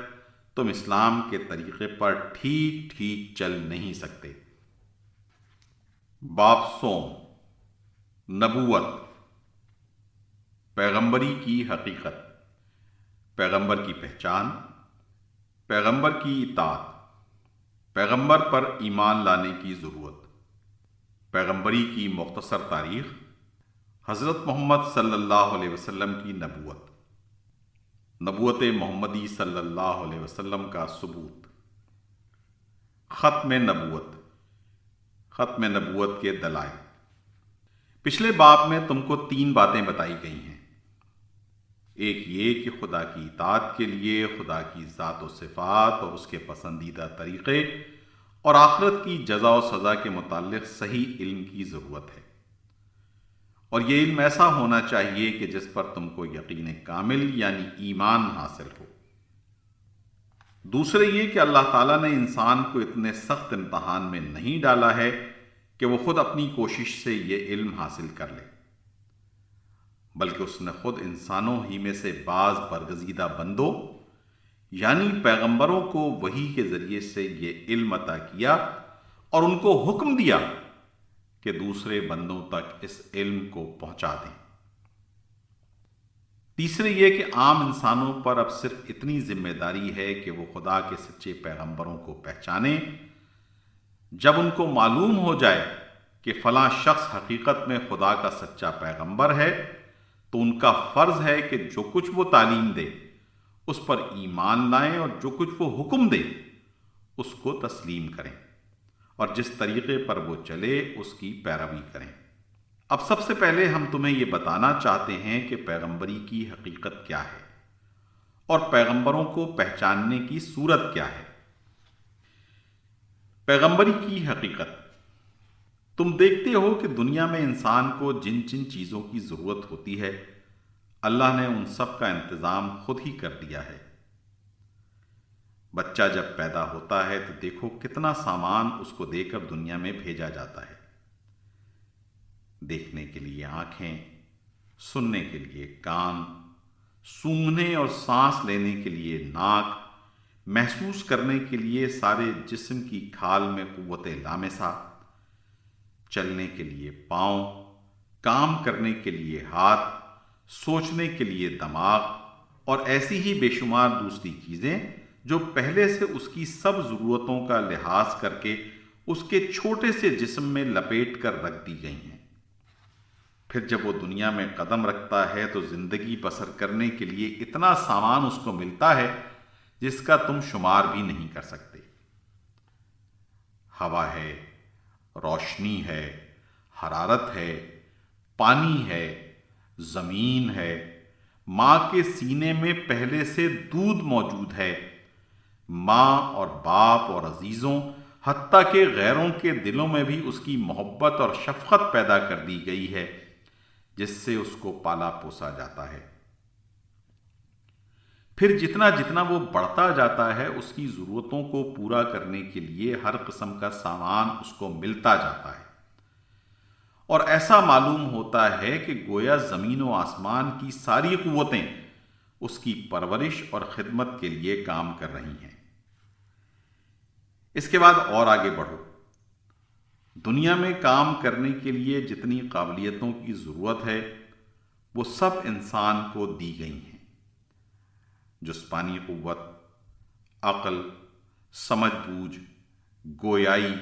تم اسلام کے طریقے پر ٹھیک ٹھیک چل نہیں سکتے۔ باب سوم، نبوت، پیغمبری کی حقیقت، پیغمبر کی پہچان، پیغمبر کی اطاعت، پیغمبر پر ایمان لانے کی ضرورت، پیغمبری کی مختصر تاریخ، حضرت محمد صلی اللہ علیہ وسلم کی نبوت، نبوت محمدی صلی اللہ علیہ وسلم کا ثبوت، ختم نبوت، ختم نبوت کے دلائل۔ پچھلے باب میں تم کو 3 باتیں بتائی گئی ہیں۔ ایک یہ کہ خدا کی اطاعت کے لیے خدا کی ذات و صفات اور اس کے پسندیدہ طریقے اور آخرت کی جزا و سزا کے متعلق صحیح علم کی ضرورت ہے، اور یہ علم ایسا ہونا چاہیے کہ جس پر تم کو یقین کامل یعنی ایمان حاصل ہو۔ دوسرے یہ کہ اللہ تعالیٰ نے انسان کو اتنے سخت امتحان میں نہیں ڈالا ہے کہ وہ خود اپنی کوشش سے یہ علم حاصل کر لے، بلکہ اس نے خود انسانوں ہی میں سے بعض برگزیدہ بندوں یعنی پیغمبروں کو وحی کے ذریعے سے یہ علم عطا کیا اور ان کو حکم دیا کہ دوسرے بندوں تک اس علم کو پہنچا دیں۔ تیسرے یہ کہ عام انسانوں پر اب صرف اتنی ذمہ داری ہے کہ وہ خدا کے سچے پیغمبروں کو پہچانیں۔ جب ان کو معلوم ہو جائے کہ فلاں شخص حقیقت میں خدا کا سچا پیغمبر ہے، تو ان کا فرض ہے کہ جو کچھ وہ تعلیم دے اس پر ایمان لائیں اور جو کچھ وہ حکم دے اس کو تسلیم کریں اور جس طریقے پر وہ چلے اس کی پیروی کریں۔ اب سب سے پہلے ہم تمہیں یہ بتانا چاہتے ہیں کہ پیغمبری کی حقیقت کیا ہے اور پیغمبروں کو پہچاننے کی صورت کیا ہے۔ پیغمبری کی حقیقت۔ تم دیکھتے ہو کہ دنیا میں انسان کو جن جن چیزوں کی ضرورت ہوتی ہے اللہ نے ان سب کا انتظام خود ہی کر دیا ہے۔ بچہ جب پیدا ہوتا ہے تو دیکھو کتنا سامان اس کو دے کر دنیا میں بھیجا جاتا ہے۔ دیکھنے کے لیے آنکھیں، سننے کے لیے کان، سونگھنے اور سانس لینے کے لیے ناک، محسوس کرنے کے لیے سارے جسم کی کھال میں قوت لامسہ، چلنے کے لیے پاؤں، کام کرنے کے لیے ہاتھ، سوچنے کے لیے دماغ اور ایسی ہی بے شمار دوسری چیزیں جو پہلے سے اس کی سب ضرورتوں کا لحاظ کر کے اس کے چھوٹے سے جسم میں لپیٹ کر رکھ دی گئی ہیں۔ پھر جب وہ دنیا میں قدم رکھتا ہے تو زندگی بسر کرنے کے لیے اتنا سامان اس کو ملتا ہے جس کا تم شمار بھی نہیں کر سکتے۔ ہوا ہے، روشنی ہے، حرارت ہے، پانی ہے، زمین ہے، ماں کے سینے میں پہلے سے دودھ موجود ہے، ماں اور باپ اور عزیزوں حتیٰ کہ غیروں کے دلوں میں بھی اس کی محبت اور شفقت پیدا کر دی گئی ہے جس سے اس کو پالا پوسا جاتا ہے۔ پھر جتنا جتنا وہ بڑھتا جاتا ہے اس کی ضرورتوں کو پورا کرنے کے لیے ہر قسم کا سامان اس کو ملتا جاتا ہے، اور ایسا معلوم ہوتا ہے کہ گویا زمین و آسمان کی ساری قوتیں اس کی پرورش اور خدمت کے لیے کام کر رہی ہیں۔ اس کے بعد اور آگے بڑھو۔ دنیا میں کام کرنے کے لیے جتنی قابلیتوں کی ضرورت ہے وہ سب انسان کو دی گئی ہیں۔ جسمانی قوت، عقل، سمجھ بوجھ، گویائی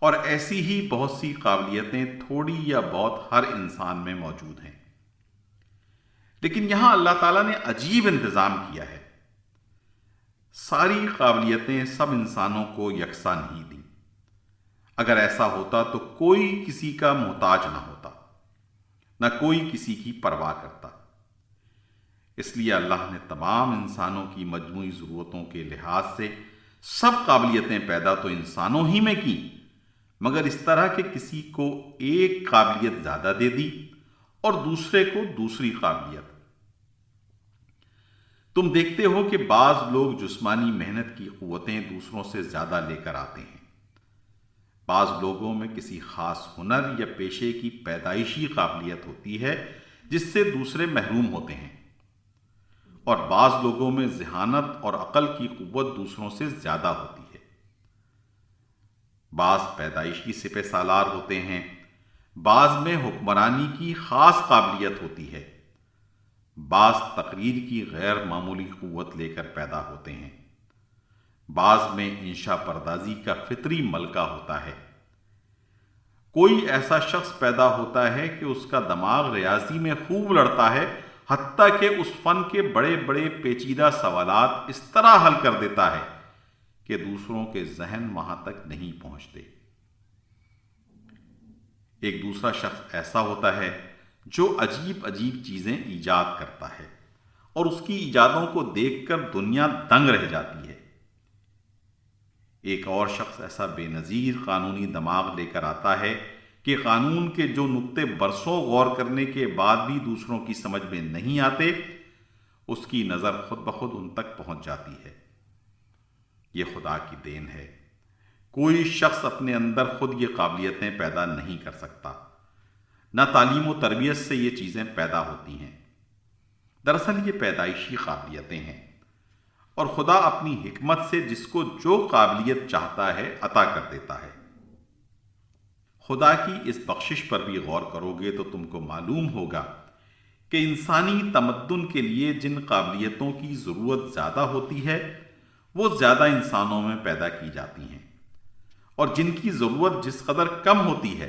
اور ایسی ہی بہت سی قابلیتیں تھوڑی یا بہت ہر انسان میں موجود ہیں۔ لیکن یہاں اللہ تعالیٰ نے عجیب انتظام کیا ہے۔ ساری قابلیتیں سب انسانوں کو یکساں نہیں دیں۔ اگر ایسا ہوتا تو کوئی کسی کا محتاج نہ ہوتا، نہ کوئی کسی کی پرواہ کرتا۔ اس لیے اللہ نے تمام انسانوں کی مجموعی ضرورتوں کے لحاظ سے سب قابلیتیں پیدا تو انسانوں ہی میں کی، مگر اس طرح کہ کسی کو ایک قابلیت زیادہ دے دی اور دوسرے کو دوسری قابلیت۔ تم دیکھتے ہو کہ بعض لوگ جسمانی محنت کی قوتیں دوسروں سے زیادہ لے کر آتے ہیں۔ بعض لوگوں میں کسی خاص ہنر یا پیشے کی پیدائشی قابلیت ہوتی ہے جس سے دوسرے محروم ہوتے ہیں، اور بعض لوگوں میں ذہانت اور عقل کی قوت دوسروں سے زیادہ ہوتی ہے۔ بعض پیدائشی سپہ سالار ہوتے ہیں، بعض میں حکمرانی کی خاص قابلیت ہوتی ہے، بعض تقریر کی غیر معمولی قوت لے کر پیدا ہوتے ہیں، بعض میں انشا پردازی کا فطری ملکہ ہوتا ہے۔ کوئی ایسا شخص پیدا ہوتا ہے کہ اس کا دماغ ریاضی میں خوب لڑتا ہے، حتیٰ کہ اس فن کے بڑے بڑے پیچیدہ سوالات اس طرح حل کر دیتا ہے کہ دوسروں کے ذہن وہاں تک نہیں پہنچتے۔ ایک دوسرا شخص ایسا ہوتا ہے جو عجیب عجیب چیزیں ایجاد کرتا ہے اور اس کی ایجادوں کو دیکھ کر دنیا دنگ رہ جاتی ہے۔ ایک اور شخص ایسا بے نظیر قانونی دماغ لے کر آتا ہے کہ قانون کے جو نقطے برسوں غور کرنے کے بعد بھی دوسروں کی سمجھ میں نہیں آتے، اس کی نظر خود بخود ان تک پہنچ جاتی ہے۔ یہ خدا کی دین ہے۔ کوئی شخص اپنے اندر خود یہ قابلیتیں پیدا نہیں کر سکتا، نہ تعلیم و تربیت سے یہ چیزیں پیدا ہوتی ہیں۔ دراصل یہ پیدائشی قابلیتیں ہیں، اور خدا اپنی حکمت سے جس کو جو قابلیت چاہتا ہے عطا کر دیتا ہے۔ خدا کی اس بخشش پر بھی غور کرو گے تو تم کو معلوم ہوگا کہ انسانی تمدن کے لیے جن قابلیتوں کی ضرورت زیادہ ہوتی ہے وہ زیادہ انسانوں میں پیدا کی جاتی ہیں، اور جن کی ضرورت جس قدر کم ہوتی ہے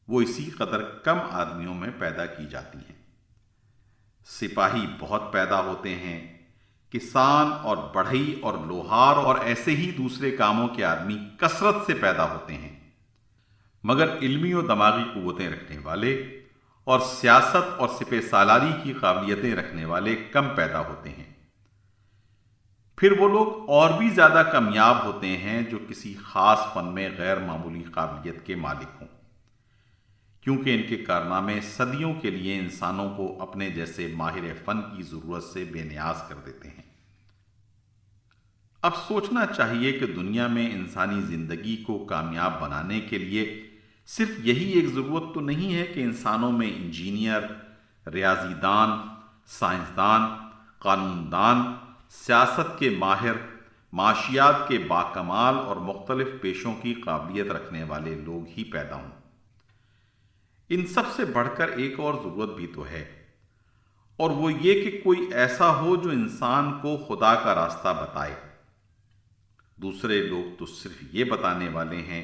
وہ اسی قدر کم آدمیوں میں پیدا کی جاتی ہیں۔ سپاہی بہت پیدا ہوتے ہیں، کسان اور بڑھئی اور لوہار اور ایسے ہی دوسرے کاموں کے آدمی کثرت سے پیدا ہوتے ہیں، مگر علمی و دماغی قوتیں رکھنے والے اور سیاست اور سپہ سالاری کی قابلیتیں رکھنے والے کم پیدا ہوتے ہیں۔ پھر وہ لوگ اور بھی زیادہ کامیاب ہوتے ہیں جو کسی خاص فن میں غیر معمولی قابلیت کے مالک ہوں، کیونکہ ان کے کارنامے صدیوں کے لیے انسانوں کو اپنے جیسے ماہر فن کی ضرورت سے بے نیاز کر دیتے ہیں۔ اب سوچنا چاہیے کہ دنیا میں انسانی زندگی کو کامیاب بنانے کے لیے صرف یہی ایک ضرورت تو نہیں ہے کہ انسانوں میں انجینئر، ریاضی دان، سائنسدان، قانون دان، سیاست کے ماہر، معاشیات کے باکمال اور مختلف پیشوں کی قابلیت رکھنے والے لوگ ہی پیدا ہوں۔ ان سب سے بڑھ کر ایک اور ضرورت بھی تو ہے، اور وہ یہ کہ کوئی ایسا ہو جو انسان کو خدا کا راستہ بتائے۔ دوسرے لوگ تو صرف یہ بتانے والے ہیں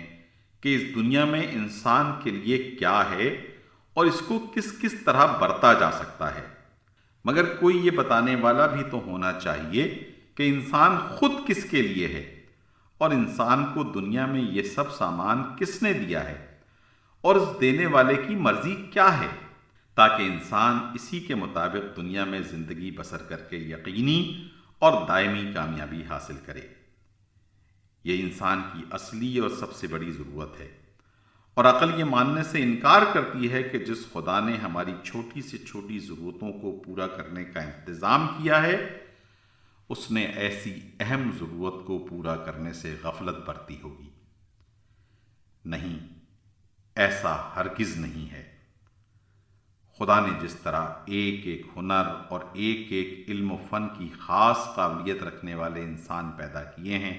کہ اس دنیا میں انسان کے لیے کیا ہے اور اس کو کس کس طرح برتا جا سکتا ہے، مگر کوئی یہ بتانے والا بھی تو ہونا چاہیے کہ انسان خود کس کے لیے ہے، اور انسان کو دنیا میں یہ سب سامان کس نے دیا ہے، اور اس دینے والے کی مرضی کیا ہے، تاکہ انسان اسی کے مطابق دنیا میں زندگی بسر کر کے یقینی اور دائمی کامیابی حاصل کرے۔ یہ انسان کی اصلی اور سب سے بڑی ضرورت ہے، اور عقل یہ ماننے سے انکار کرتی ہے کہ جس خدا نے ہماری چھوٹی سے چھوٹی ضرورتوں کو پورا کرنے کا انتظام کیا ہے، اس نے ایسی اہم ضرورت کو پورا کرنے سے غفلت برتی ہوگی۔ نہیں، ایسا ہرگز نہیں ہے۔ خدا نے جس طرح ایک ایک ہنر اور ایک ایک علم و فن کی خاص قابلیت رکھنے والے انسان پیدا کیے ہیں،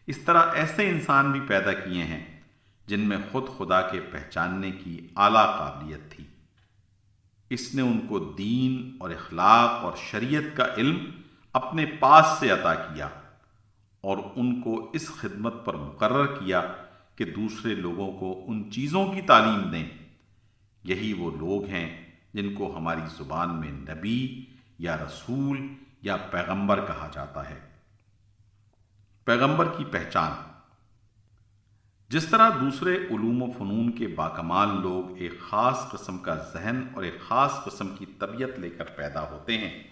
اس طرح ایسے انسان بھی پیدا کیے ہیں جن میں خود خدا کے پہچاننے کی اعلیٰ قابلیت تھی۔ اس نے ان کو دین اور اخلاق اور شریعت کا علم اپنے پاس سے عطا کیا اور ان کو اس خدمت پر مقرر کیا کہ دوسرے لوگوں کو ان چیزوں کی تعلیم دیں۔ یہی وہ لوگ ہیں جن کو ہماری زبان میں نبی یا رسول یا پیغمبر کہا جاتا ہے۔ پیغمبر کی پہچان: جس طرح دوسرے علوم و فنون کے باکمال لوگ ایک خاص قسم کا ذہن اور ایک خاص قسم کی طبیعت لے کر پیدا ہوتے ہیں،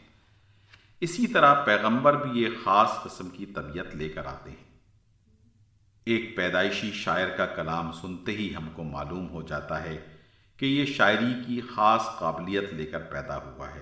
اسی طرح پیغمبر بھی ایک خاص قسم کی طبیعت لے کر آتے ہیں۔ ایک پیدائشی شاعر کا کلام سنتے ہی ہم کو معلوم ہو جاتا ہے کہ یہ شاعری کی خاص قابلیت لے کر پیدا ہوا ہے۔